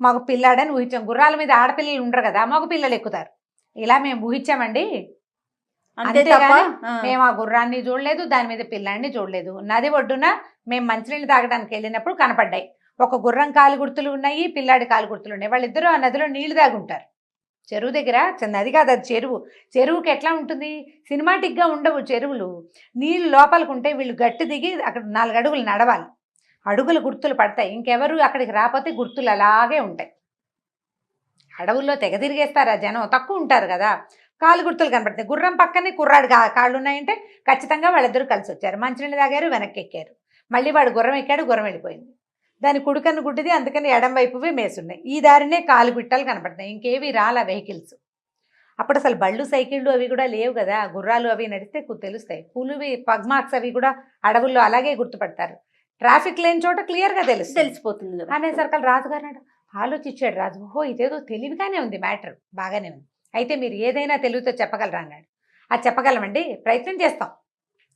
మగ పిల్లాడని ఊహించాం. గుర్రాల మీద ఆడపిల్లలు ఉండరు కదా, మగ పిల్లలు ఎక్కుతారు, ఇలా మేము ఊహించామండి. అంతేగాని మేము ఆ గుర్రాన్ని చూడలేదు, దాని మీద పిల్లాడిని చూడలేదు. నది ఒడ్డున మేము మంచినీళ్ళు తాగడానికి వెళ్ళినప్పుడు కనపడ్డాయి, ఒక గుర్రం కాలు గుర్తులు ఉన్నాయి, పిల్లాడి కాలు గుర్తులు ఉన్నాయి. వాళ్ళిద్దరూ ఆ నదిలో నీళ్లు తాగుంటారు. చెరువు దగ్గర, నది కాదు అది చెరువు, చెరువుకి ఎట్లా ఉంటుంది, సినిమాటిక్గా ఉండవు చెరువులు, నీళ్ళు లోపలికి ఉంటే వీళ్ళు గట్టి దిగి అక్కడ 4 అడుగులు నడవాలి, అడుగులు గుర్తులు పడతాయి. ఇంకెవరు అక్కడికి రాకపోతే గుర్తులు అలాగే ఉంటాయి. అడవుల్లో తెగ తిరిగేస్తారు ఆ జనం, తక్కువ ఉంటారు కదా, కాలు గుర్తులు కనపడతాయి. గుర్రం పక్కనే కుర్రాడు కాళ్ళు ఉన్నాయంటే ఖచ్చితంగా వాళ్ళిద్దరూ కలిసి వచ్చారు, మంచినీళ్ళు తాగారు, వెనక్కి ఎక్కారు. మళ్ళీ వాడు గుర్రం ఎక్కాడు, గుర్రం వెళ్ళిపోయింది. దాని కుడికన్ను గుడ్డిది, అందుకని ఎడం వైపువే మేసున్నాయి. ఈ దారినే కాలు బిట్టలు కనపడతాయి, ఇంకేవి రాలా వెహికల్స్. అప్పుడు అసలు బళ్ళు సైకిళ్ళు అవి కూడా లేవు కదా, గుర్రాలు అవి నడిస్తే తెలుస్తాయి. పులువి పగ్మార్క్స్ అవి కూడా అడవుల్లో అలాగే గుర్తుపడతారు. ట్రాఫిక్ లేని చోట క్లియర్గా తెలిసిపోతుంది అనేసరికి రాజుగారు ఆలోచించాడు. రాజు, ఓహో ఇదేదో తెలివిగానే ఉంది, మ్యాటర్ బాగానే ఉంది, అయితే మీరు ఏదైనా తెలివితో చెప్పగలరా అన్నాడు. అది చెప్పగలమండి, ప్రయత్నం చేస్తాం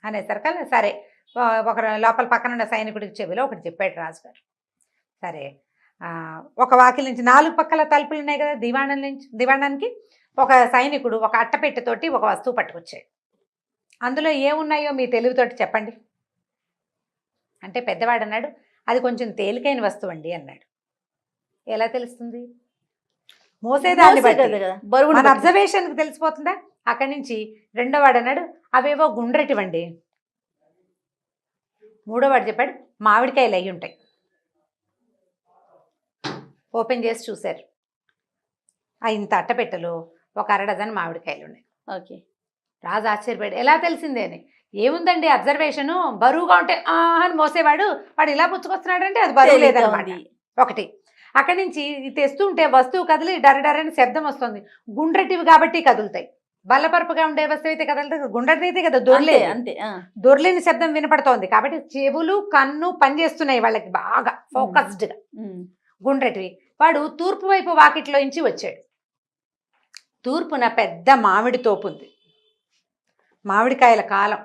అనేసరికి సరే ఒక లోపల పక్కన ఉన్న సైనికుడికి చెవిలో ఒకటి చెప్పాడు రాజుగారు. సరే ఒక వాకిలి నుంచి 4 పక్కల తలుపులు ఉన్నాయి కదా దివాణానికి, ఒక సైనికుడు ఒక అట్టపెట్టెతోటి ఒక వస్తువు పట్టుకొచ్చాడు. అందులో ఏమున్నాయో మీ తెలివితోటి చెప్పండి అంటే పెద్దవాడు అన్నాడు, అది కొంచెం తేలికైన వస్తువు అండి అన్నాడు. ఎలా తెలుస్తుంది? మోసేదాన్ని బట్టి, మన అబ్జర్వేషన్కి తెలిసిపోతుందా? అక్కడి నుంచి రెండోవాడు అన్నాడు, అవేవో గుండ్రటివండి. మూడోవాడు చెప్పాడు, మామిడికాయలు అయి ఉంటాయి. ఓపెన్ చేసి చూశారు, ఇంత అట్టపెట్టెలో ఒక 1/2 డజన్ మామిడికాయలు ఉన్నాయి. ఓకే. రాజు ఆశ్చర్యపోయాడు, ఎలా తెలిసిందే అని. ఏముందండి అబ్జర్వేషను, బరువుగా ఉంటే అని మోసేవాడు, వాడు ఇలా పుచ్చుకొస్తున్నాడంటే అది బరువు లేదన్నమాట. ఒకటి. అక్కడి నుంచి తెస్తూ ఉంటే వస్తువు కదిలి డరడరని శబ్దం వస్తుంది, గుండ్రటివి కాబట్టి కదులుతాయి. బల్లపరుపుగా ఉండే వస్తువు అయితే కదలదు, గుండ్రటిది కదా దొర్లే, అంతే దొర్లేని శబ్దం వినపడుతోంది కాబట్టి చెవులు కన్ను పనిచేస్తున్నాయి వాళ్ళకి బాగా ఫోకస్డ్గా. గుండ్రటివి. వాడు తూర్పు వైపు వాకిట్లో నుంచి వచ్చాడు. తూర్పున పెద్ద మామిడి తోపు ఉంది, మామిడికాయల కాలం,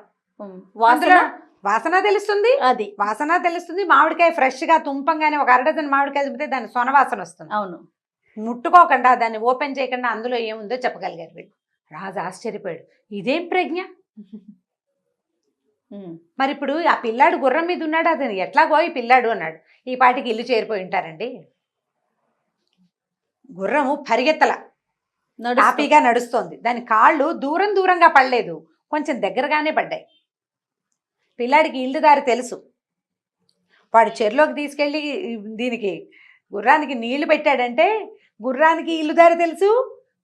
వాసన తెలుస్తుంది, అది వాసన తెలుస్తుంది. మామిడికాయ ఫ్రెష్గా తుంపంగానే ఒక 1/2 డజన్ మామిడికాయ తుంపితే దాని సొనవాసన వస్తుంది. అవును, ముట్టుకోకుండా దాన్ని ఓపెన్ చేయకుండా అందులో ఏముందో చెప్పగలిగారు వీళ్ళు. రాజు ఆశ్చర్యపోయాడు, ఇదేం ప్రజ్ఞ. మరి ఇప్పుడు ఆ పిల్లాడు గుర్రం మీద ఉన్నాడు, అతను ఎట్లాగో ఈ పిల్లాడు అన్నాడు, ఈ పాటికి ఇల్లు చేరిపోయి ఉంటారండి. గుర్రము పరిగెత్తల, హ్యాపీగా నడుస్తోంది, దాని కాళ్ళు దూరంగా పడలేదు, కొంచెం దగ్గరగానే పడ్డాయి. పిల్లాడికి ఇల్లు దారి తెలుసు. వాడు చెరులోకి తీసుకెళ్ళి దీనికి గుర్రానికి నీళ్లు పెట్టాడంటే గుర్రానికి ఇల్లుదారి తెలుసు,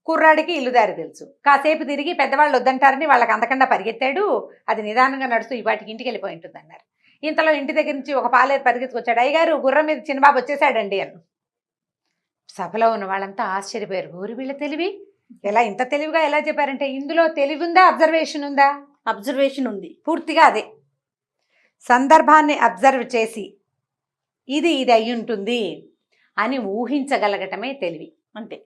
కుర్రాడికి ఇల్లుదారి తెలుసు. కాసేపు తిరిగి పెద్దవాళ్ళు వద్దంటారని వాళ్ళకి అంతకన్నా పరిగెత్తాడు. అది నిదానంగా నడుస్తూ ఈ వాటికి ఇంటికి వెళ్ళిపోయి ఉంటుంది అన్నారు. ఇంతలో ఇంటి దగ్గర నుంచి ఒక పాలేరు పరిగెత్తుకొచ్చాడు. అయ్యగారు గుర్రం మీద చిన్నబాబు వచ్చేసాడండి అని. సభలో ఉన్న వాళ్ళంతా ఆశ్చర్యపోయారు. ఊరి వీళ్ళ తెలివి ఎలా ఇంత తెలివిగా ఎలా చెప్పారంటే ఇందులో తెలివి ఉందా, అబ్జర్వేషన్ ఉందా? అబ్జర్వేషన్ ఉంది. పూర్తిగా అదే. సందర్భాన్ని అబ్జర్వ్ చేసి ఇది అయి ఉంటుంది అని ఊహించగలగటమే తెలివి. అంతే.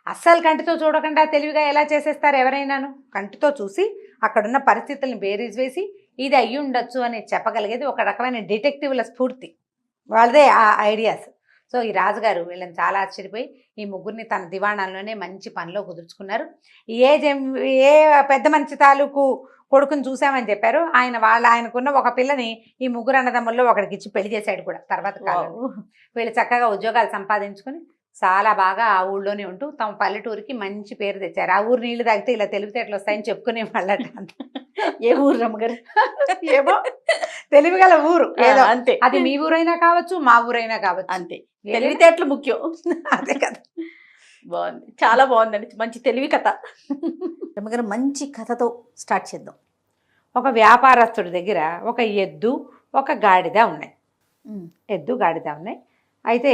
అస్సలు కంటితో చూడకుండా తెలివిగా ఎలా చేసేస్తారు ఎవరైనాను? కంటితో చూసి అక్కడున్న పరిస్థితులను బేరీజ్ వేసి ఇది అయ్యి ఉండొచ్చు అని చెప్పగలిగేది ఒక రకమైన డిటెక్టివ్ల స్ఫూర్తి, వాళ్ళదే ఆ ఐడియాస్. సో ఈ రాజుగారు వీళ్ళని చాలా ఆశ్చర్యపోయి ఈ ముగ్గురిని తన దివాణాల్లోనే మంచి పనిలో కుదుర్చుకున్నారు. ఏ పెద్ద మంచి తాలూకు కొడుకుని చూసామని చెప్పారు. ఆయనకున్న ఒక పిల్లని ఈ ముగ్గురు అన్నదమ్ముల్లో ఒకడికి ఇచ్చి పెళ్లి చేశాడు కూడా తర్వాత కాలంలో. వీళ్ళు చక్కగా ఉద్యోగాలు సంపాదించుకుని చాలా బాగా ఆ ఊళ్ళోనే ఉంటూ తమ పల్లెటూరికి మంచి పేరు తెచ్చారు. ఆ ఊరు నీళ్లు తాగితే ఇలా తెలివితేటలు వస్తాయని చెప్పుకునే వాళ్ళట. ఏ ఊరు రమ్మగారు? ఏమో తెలివిగల ఊరు ఏదో. అంతే. అది మీ ఊరైనా కావచ్చు, మా ఊరైనా కావచ్చు. అంతే. తెలివితేటలు ముఖ్యం. అదే కదా. బాగుంది, చాలా బాగుందండి. మంచి తెలివి కథ. రమ్మగారు మంచి కథతో స్టార్ట్ చేద్దాం. ఒక వ్యాపారస్తుడి దగ్గర ఒక ఎద్దు, ఒక గాడిద ఉన్నాయి. ఎద్దు గాడిద ఉన్నాయి. అయితే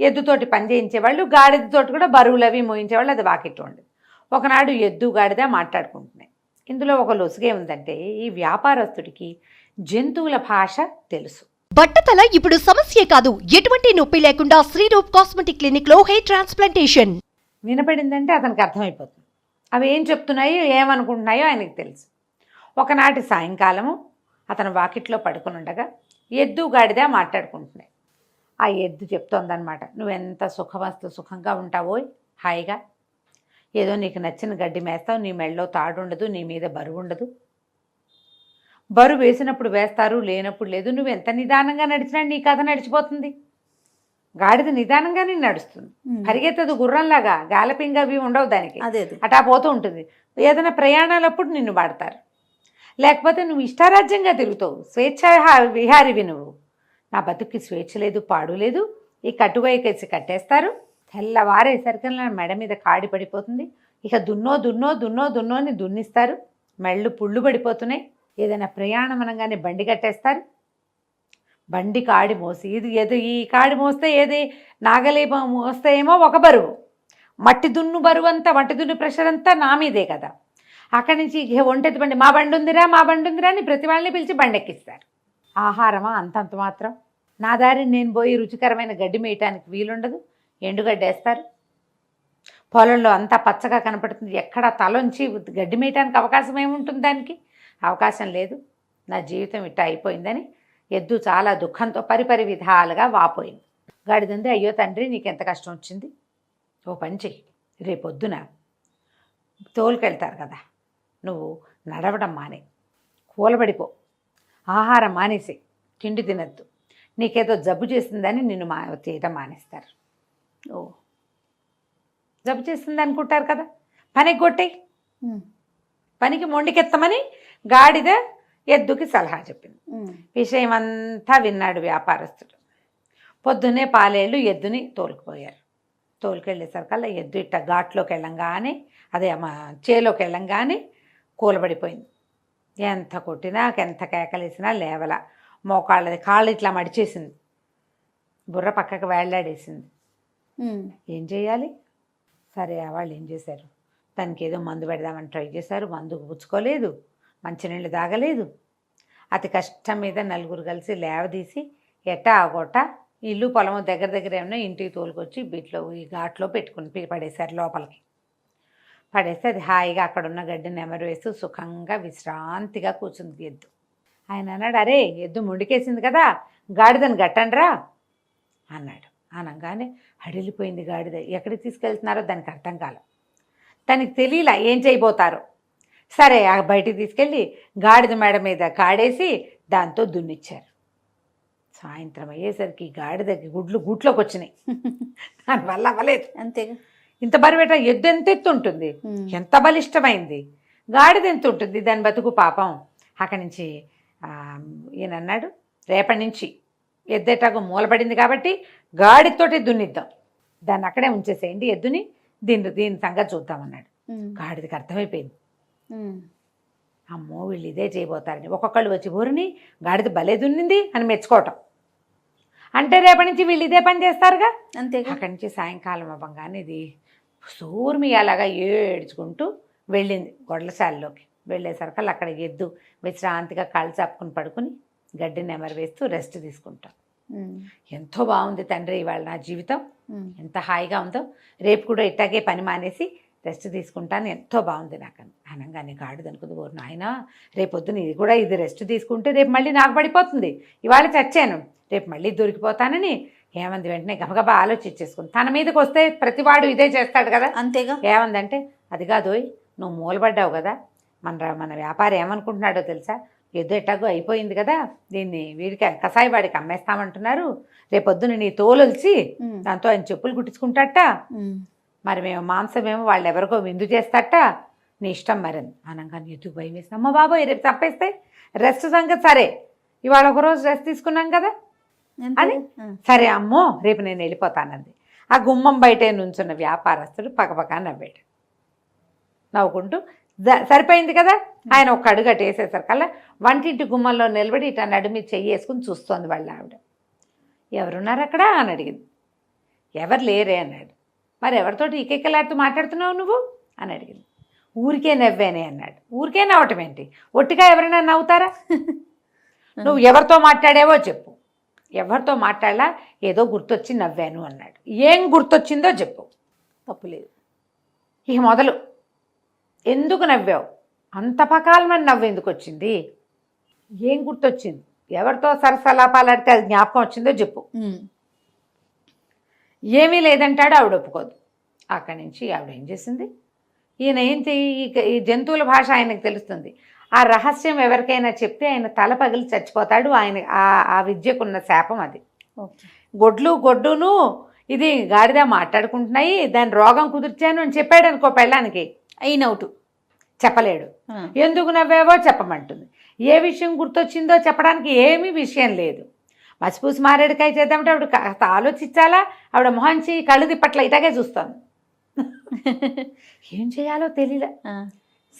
ఎద్దుతోటి పని చేయించేవాళ్ళు, గాడిదతోటి కూడా బరువులు అవి మోయించేవాళ్ళు. అది వాకిట్లో ఉండేది. ఒకనాడు ఎద్దు గాడిద మాట్లాడుకుంటున్నాయి. ఇందులో ఒక లొసుగే ఉందంటే ఈ వ్యాపారస్తుడికి జంతువుల భాష తెలుసు. బట్టతల ఇప్పుడు సమస్యే కాదు, ఎటువంటి నొప్పి లేకుండా శ్రీరూప్ కాస్మెటిక్ క్లినిక్ లో హెయిర్ ట్రాన్స్ప్లాంటేషన్. వినపడిందంటే అతనికి అర్థమైపోతుంది. అవి ఏం చెప్తున్నాయో ఏమనుకుంటున్నాయో ఆయనకు తెలుసు. ఒకనాటి సాయంకాలము అతను వాకిట్లో పడుకుని ఉండగా ఎద్దు గాడిద మాట్లాడుకుంటున్నాయి. ఆ ఎద్దు చెప్తోందనమాట, నువ్వెంత సుఖంగా ఉంటావో, హాయిగా ఏదో నీకు నచ్చిన గడ్డి మేస్తావు, నీ మెళ్ళలో తాడు ఉండదు, నీ మీద బరువు ఉండదు. బరువు వేసినప్పుడు వేస్తారు, లేనప్పుడు లేదు. నువ్వు ఎంత నిదానంగా నడిచినా నీ కథ నడిచిపోతుంది. గాడిద నిదానంగానే నడుస్తుంది, పరిగెత్తదు గుర్రంలాగా, గాలపింగ్ అవి ఉండవు దానికి. అటా పోతూ ఉంటుంది. ఏదైనా ప్రయాణాలప్పుడు నిన్ను వాడతారు, లేకపోతే నువ్వు ఇష్టారాజ్యంగా తిరుగుతావు, స్వేచ్ఛ విహారివి నువ్వు. నా బతుక్కి స్వేచ్ఛ లేదు, పాడు లేదు. ఈ కట్టువైకేసి కట్టేస్తారు. తెల్లవారేసరికి నా మెడ మీద కాడి పడిపోతుంది. ఇక దున్నో అని దున్నిస్తారు. మెళ్ళు పుళ్ళు పడిపోతున్నాయి. ఏదైనా ప్రయాణం అనగానే బండి కట్టేస్తారు. బండి కాడి మోసి ఈ కాడి మోస్తే ఏది నాగలి మోస్తే ఏమో ఒక బరువు, మట్టి దున్ను బరువు అంతా, మట్టి దున్ను ప్రెషర్ అంతా నా మీదే కదా. అక్కడి నుంచి ఒంటెత్తి బండి, మా బండి ఉందిరా అని ప్రతి వాళ్ళని పిలిచి బండి ఎక్కిస్తారు. ఆహారమా అంతంత మాత్రం. నా దారి నేను పోయి రుచికరమైన గడ్డి మేయటానికి వీలుండదు, ఎండుగడ్డి వేస్తారు. పొలంలో అంతా పచ్చగా కనపడుతుంది, ఎక్కడ తలొంచి గడ్డి మేయటానికి అవకాశం ఏముంటుంది? దానికి అవకాశం లేదు. నా జీవితం ఇట్టా అయిపోయిందని ఎద్దు చాలా దుఃఖంతో పరిపరి విధాలుగా వాపోయింది. గాడిదంది, అయ్యో తండ్రి నీకెంత కష్టం వచ్చింది, ఓ పని చెయ్యి, రేపొద్దున తోలుకెళ్తారు కదా, నువ్వు నడవడం మానే, కూలబడిపో, ఆహారం మానేసి, తిండి తినద్దు, నీకేదో జబ్బు చేసిందని నిన్ను చేయటం మానేస్తారు. ఓ జబ్బు చేసింది అనుకుంటారు కదా, పనికి కొట్టేయి, పనికి మొండికెత్తమని గాడిద ఎద్దుకి సలహా చెప్పింది. విషయం అంతా విన్నాడు వ్యాపారస్తుడు. పొద్దున్నే పాలేళ్ళు ఎద్దుని తోలుకుపోయారు. తోలుకెళ్ళేసరికల్లా ఎద్దు ఇట్ట ఘాట్లోకి వెళ్ళంగానే, అదే చేలోకి వెళ్ళంగానే కూలబడిపోయింది. ఎంత కొట్టినా, ఎంత కేకలేసినా లేవల. కాళ్ళు ఇట్లా మడిచేసింది, బుర్ర పక్కకు వేళ్లాడేసింది. ఏం చేయాలి? సరే వాళ్ళు ఏం చేశారు, దానికి ఏదో మందు పెడదామని ట్రై చేశారు. మందుకు పుచ్చుకోలేదు, మంచినీళ్ళు తాగలేదు. అతి కష్టం మీద నలుగురు కలిసి లేవదీసి ఎట్టా ఆగొట్ట ఇల్లు పొలము దగ్గర ఏమన్నా ఇంటికి తోలుకొచ్చి ఈ ఘాట్లో పెట్టుకుని పడేశారు. లోపలికి పడేస్తే అది హాయిగా అక్కడున్న గడ్డిని నెమరు వేస్తూ సుఖంగా విశ్రాంతిగా కూర్చుంది ఎద్దు. ఆయన అన్నాడు, అరే ఎద్దు ముండికేసింది కదా, గాడిదని గట్టండ్రా అన్నాడు. అనగానే హడిలిపోయింది గాడిద. ఎక్కడికి తీసుకెళ్తున్నారో దానికి అర్థం కాల, దానికి తెలియలా ఏం చేయబోతారో. సరే బయటికి తీసుకెళ్ళి గాడిద మెడ మీద కాడేసి దాంతో దున్నిచ్చారు. సాయంత్రం అయ్యేసరికి గాడిదకి గుట్లోకి వచ్చినాయి. దానివల్ల అవ్వలేదు. అంతేగా, ఇంత బరువేట ఎద్దు ఎంత ఎత్తు ఉంటుంది, ఎంత బలిష్టమైంది, గాడిద ఎంత ఉంటుంది, దాని బతుకు పాపం. అక్కడి నుంచి ఈయన అన్నాడు, రేపటి నుంచి ఎద్దెటాకు మూలపడింది కాబట్టి గాడితోటి దున్నిద్దాం. దాన్ని అక్కడే ఉంచేసేయండి ఎద్దుని, దీని సంగతి చూద్దామన్నాడు. గాడిదకి అర్థమైపోయింది, అమ్మో వీళ్ళు ఇదే చేయబోతారని. ఒక్కొక్కళ్ళు వచ్చి ఊరిని గాడిద భలే దున్నింది అని మెచ్చుకోవటం. అంటే రేపటి నుంచి వీళ్ళు ఇదే పని చేస్తారుగా. అంతే. అక్కడి నుంచి సాయంకాలం అవ్వగానే ఇది సూర్మి అలాగా ఏడ్చుకుంటూ వెళ్ళింది గొడ్లశాలలోకి. వెళ్ళేసరికి అక్కడ ఎద్దు విశ్రాంతిగా కాళ్ళు చాపుకుని పడుకుని గడ్డి నెమరు వేస్తూ రెస్ట్ తీసుకుంటాం. ఎంతో బాగుంది తండ్రి ఇవాళ నా జీవితం, ఎంత హాయిగా ఉందో, రేపు కూడా ఇట్టాగే పని మానేసి రెస్ట్ తీసుకుంటాను, ఎంతో బాగుంది నాకు అనగానే గాడిద అనుకుంది, ఓరు నాయన రేపొద్దున ఇది కూడా ఇది రెస్ట్ తీసుకుంటే రేపు మళ్ళీ నాకు పడిపోతుంది, ఇవాళ చచ్చాను రేపు మళ్ళీ దొరికిపోతానని ఏమంది వెంటనే గబగబా ఆలోచించేసుకుంది. తన మీదకి వస్తే ప్రతివాడు ఇదే చేస్తాడు కదా. అంతేగా. ఏమందంటే అది కాదోయ్ నువ్వు మూలపడ్డావు కదా, మన వ్యాపారం ఏమనుకుంటున్నాడో తెలుసా, ఎద్దు ఎట్టాగో అయిపోయింది కదా, దీన్ని వీడికి కసాయివాడికి అమ్మేస్తామంటున్నారు, రేపొద్దున నీ తోలొలిచి దాంతో ఆయన చెప్పులు కుట్టించుకుంటాట, మరి మేము మాంసమేమో వాళ్ళు ఎవరికో విందు చేస్తాట, నీ ఇష్టం మరి అనగానే ఎద్దు భయం వేసి, అమ్మ బాబోయ్ రేపు తప్పేస్తే రెస్ట్ సంగతి సరే, ఇవాళ ఒకరోజు రెస్ట్ తీసుకున్నాం కదా అని, సరే అమ్మో రేపు నేను వెళ్ళిపోతానంది. ఆ గుమ్మం బయటే నుంచున్న వ్యాపారస్తుడు పక్కపక్క నవ్వాడు, నవ్వుకుంటూ సరిపోయింది కదా. ఆయన ఒక అడుగు అటు వేసేసరికల్లా వంటింటి గుమ్మంలో నిలబడి ఇట్లా నడుమి చెయ్యి వేసుకుని చూస్తోంది వాళ్ళ ఆవిడ. ఎవరున్నారు అక్కడ అని అడిగింది. ఎవరు లేరే అన్నాడు. మరి ఎవరితోటి ఇకెక్కలాడుతూ మాట్లాడుతున్నావు నువ్వు అని అడిగింది. ఊరికే నవ్వానే అన్నాడు. ఊరికే నవ్వటం ఏంటి, ఒట్టిగా ఎవరైనా నవ్వుతారా? నువ్వు ఎవరితో మాట్లాడావో చెప్పు. ఎవరితో మాట్లాడలా, ఏదో గుర్తొచ్చి నవ్వాను అన్నాడు. ఏం గుర్తొచ్చిందో చెప్పు. తప్పులేదు. ఇక మొదలు, ఎందుకు నవ్వావు, అంత పకాలమని నవ్వు ఎందుకు వచ్చింది, ఏం గుర్తొచ్చింది, ఎవరితో సరసలాపాలాడితే అది జ్ఞాపకం వచ్చిందో చెప్పు. ఏమీ లేదంటాడు. ఆవిడ ఒప్పుకోదు. అక్కడి నుంచి ఆవిడ ఏం చేసింది, ఈయన ఈ జంతువుల భాష ఆయనకు తెలుస్తుంది, ఆ రహస్యం ఎవరికైనా చెప్తే ఆయన తల పగిలి చచ్చిపోతాడు, ఆయన ఆ విద్యకున్న శాపం అది. గొడ్డును ఇది గాడిద మాట్లాడుకుంటున్నాయి, దాని రోగం కుదిర్చాను అని చెప్పాడు అనుకో పెళ్ళానికి, అయినవుటు చెప్పలేడు. ఎందుకు నవ్వావో చెప్పమంటుంది. ఏ విషయం గుర్తొచ్చిందో చెప్పడానికి ఏమీ విషయం లేదు. మసిపూసి మారేడుకాయ చేద్దామంటే ఆవిడ కాస్త ఆలోచించాలా, ఆవిడ మొహంచి కళ్ళు తిప్పట్ల ఇలాగే చూస్తాను. ఏం చేయాలో తెలియలే.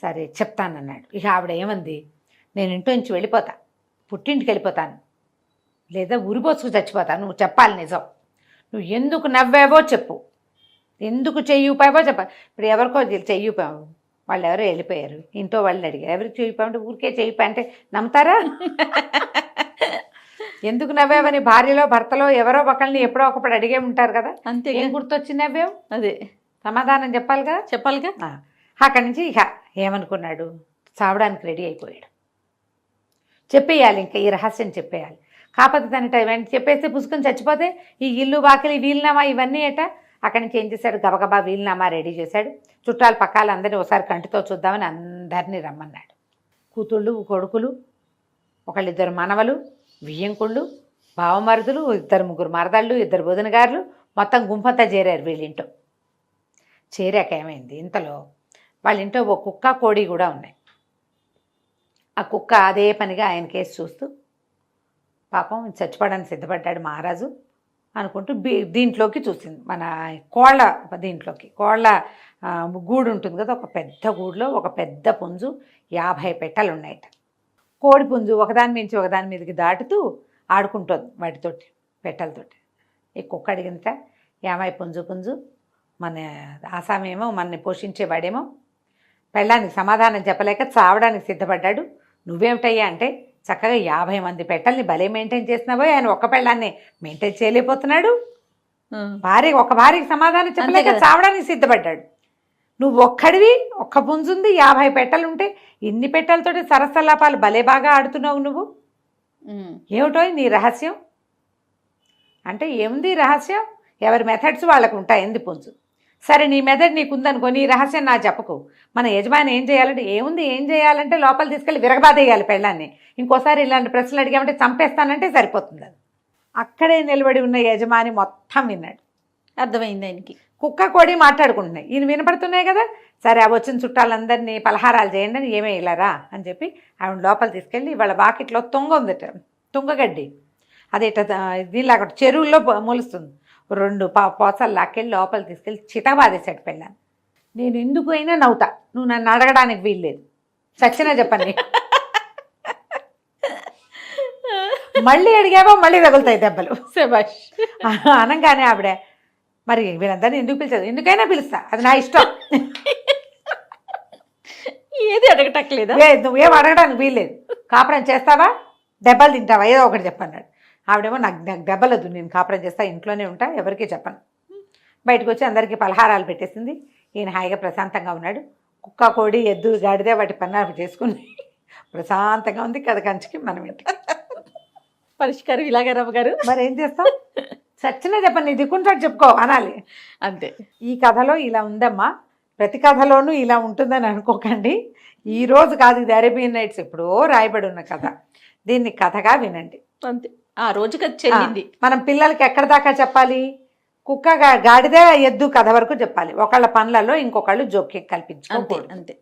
సరే చెప్తానన్నాడు. ఇక ఆవిడ ఏమంది, నేను ఇంట్లో నుంచి వెళ్ళిపోతా, పుట్టింటికి వెళ్ళిపోతాను, లేదా ఉరిపోసుకు చచ్చిపోతాను, నువ్వు చెప్పాలి నిజం, నువ్వు ఎందుకు నవ్వావో చెప్పు, ఎందుకు చెయ్యిపోయావో చెప్ప. ఇప్పుడు ఎవరికో చెయ్యిపోయావు, వాళ్ళు ఎవరో వెళ్ళిపోయారు, ఇంట్లో వాళ్ళని అడిగారు, ఎవరికి చెయ్యిపోయామంటే ఊరికే చెయ్యిపోయా అంటే నమ్ముతారా? ఎందుకు నవ్వావని భార్యలో భర్తలో ఎవరో ఒకళ్ళని ఎప్పుడో ఒకప్పుడు అడిగే ఉంటారు కదా. అంతే. ఏం గుర్తొచ్చి నవ్వావు, అదే సమాధానం చెప్పాలిగా. అక్కడి నుంచి ఇక ఏమనుకున్నాడు, చావడానికి రెడీ అయిపోయాడు. చెప్పేయాలి, ఇంకా ఈ రహస్యం చెప్పేయాలి. కాకపోతే దాని టైం చెప్పేస్తే పుసుకొని చచ్చిపోతే ఈ ఇల్లు వాకిలి వీలునామా ఇవన్నీ ఏట. అక్కడి నుంచి ఏం చేశాడు, గబగబా వీలునామా రెడీ చేశాడు. చుట్టాలు పక్కాలు అందరినీ ఒకసారి కంటితో చూద్దామని అందరినీ రమ్మన్నాడు. కూతుళ్ళు కొడుకులు, ఒకళ్ళిద్దరు మనవలు, వియ్యంకుళ్ళు, బావమరుదులు, 2-3 మరదళ్ళు, 2 బొదినగారులు, మొత్తం గుంపంతా చేరారు వీళ్ళింటో. చేరాక ఏమైంది, ఇంతలో వాళ్ళ ఇంట్లో ఓ కుక్క కోడి కూడా ఉన్నాయి. ఆ కుక్క అదే పనిగా ఆయన కేసు చూస్తూ పాపం చచ్చిపోవడానికి సిద్ధపడ్డాడు మహారాజు అనుకుంటూ దీంట్లోకి చూసింది, మన కోళ్ళ దీంట్లోకి. కోళ్ళ గూడు ఉంటుంది కదా, ఒక పెద్ద గూడులో ఒక పెద్ద పుంజు, 50 పెట్టెలు ఉన్నాయట. కోడి పుంజు ఒకదాని మించి ఒకదాని మీదకి దాటుతూ ఆడుకుంటుంది వాటితోటి, పెట్టెలతోటి. ఈ కుక్క అడిగిందట, ఏమై పుంజు మన ఆసామేమో మనని పోషించేవాడేమో పెళ్ళానికి సమాధానం చెప్పలేక చావడానికి సిద్ధపడ్డాడు, నువ్వేమిటయ్యా అంటే చక్కగా 50 మంది పెట్టల్ని భలే మెయింటైన్ చేసినావో, ఆయన ఒక్క పెళ్ళాన్ని మెయింటైన్ చేయలేకపోతున్నాడు, ఒక భార్యకి సమాధానం చెప్పలేక చావడానికి సిద్ధపడ్డాడు. నువ్వు ఒక్కడివి, ఒక్క పుంజుంది, 50 పెట్టెలుంటే ఇన్ని పెట్టెలతోటి సరసలాపాలు భలే బాగా ఆడుతున్నావు నువ్వు, ఏమిటో నీ రహస్యం అంటే. ఏముంది రహస్యం, ఎవరి మెథడ్స్ వాళ్ళకు ఉంటాయి, ఎందు పుంజు. సరే నీ మెథడ్ నీకుందనుకో, నీ రహస్యం నా చెప్పకు. మన యజమాని ఏం చేయాలంటే, ఏం చేయాలంటే లోపల తీసుకెళ్ళి విరగబాదేయాలి పెళ్ళాన్ని. ఇంకోసారి ఇలాంటి ప్రశ్నలు అడిగామంటే చంపేస్తానంటే సరిపోతుంది. అది అక్కడే నిలబడి ఉన్న యజమాని మొత్తం విన్నాడు. అర్థమైంది ఆయనకి. కుక్క కోడి మాట్లాడుకుంటున్నాయి, ఈయన వినపడుతున్నాయి కదా. సరే ఆ వచ్చిన చుట్టాలందరినీ పలహారాలు చేయండి అని, ఏమే ఇలారా అని చెప్పి ఆవిడ లోపల తీసుకెళ్ళి వాళ్ళ వాకిట్లో తుంగ ఉందట, తుంగగడ్డి, అది ఇట్లా దీనిలాగా చెరువుల్లో మొలుస్తుంది. 2 పోసలు లాక్కెళ్ళి లోపల తీసుకెళ్ళి చితబాదేశాడు పెళ్ళాను. నేను ఎందుకు అయినా నవ్వుతా, నువ్వు నన్ను అడగడానికి వీల్లేదు, చచ్చినా చెప్పండి. మళ్ళీ అడిగావో మళ్ళీ తగులుతాయి దెబ్బలు. శభాష్. అనగానే ఆవిడ, మరి వీళ్ళందరినీ ఎందుకు పిలిచారు, ఎందుకైనా పిలుస్తా, అది నా ఇష్టం, ఏది అడగటట్లేదా? నువ్వేం అడగడానికి వీల్లేదు, కాపురం చేస్తావా దెబ్బలు తింటావా ఏదో ఒకటి చెప్పన్నాడు. ఆవిడేమో నాకు దెబ్బలు వద్దు, నేను కాపురం చేస్తా, ఇంట్లోనే ఉంటా, ఎవరికీ చెప్పను. బయటకు వచ్చి అందరికీ పలహారాలు పెట్టేసింది. ఈయన హాయిగా ప్రశాంతంగా ఉన్నాడు. కుక్క, కోడి, ఎద్దు, గాడిదే వాటి పన్నాలు చేసుకుని ప్రశాంతంగా ఉంది. కథ కంచికి మనం ఇంటికి. పరిష్కారం ఇలాగే రమ్మగారు. మరి ఏం చేస్తాం, సచ్చినా చెప్పండి, నీ దిక్కుంటాడు చెప్పుకో అనాలి. అంతే. ఈ కథలో ఇలా ఉందమ్మా, ప్రతి కథలోనూ ఇలా ఉంటుందని అనుకోకండి. ఈ రోజు కాదు, ఇది అరేబియన్ నైట్స్ ఎప్పుడో రాయబడి ఉన్న కథ. దీన్ని కథగా వినండి. అంతే, ఆ రోజుకి అది చెల్లింది. మనం పిల్లలకి ఎక్కడ దాకా చెప్పాలి, కుక్క, గాడిదే, ఎద్దు కథ వరకు చెప్పాలి. ఒకళ్ళ పనులలో ఇంకొకళ్ళు జోక్యం అంతే కల్పించుకోకూడదు. అంతే.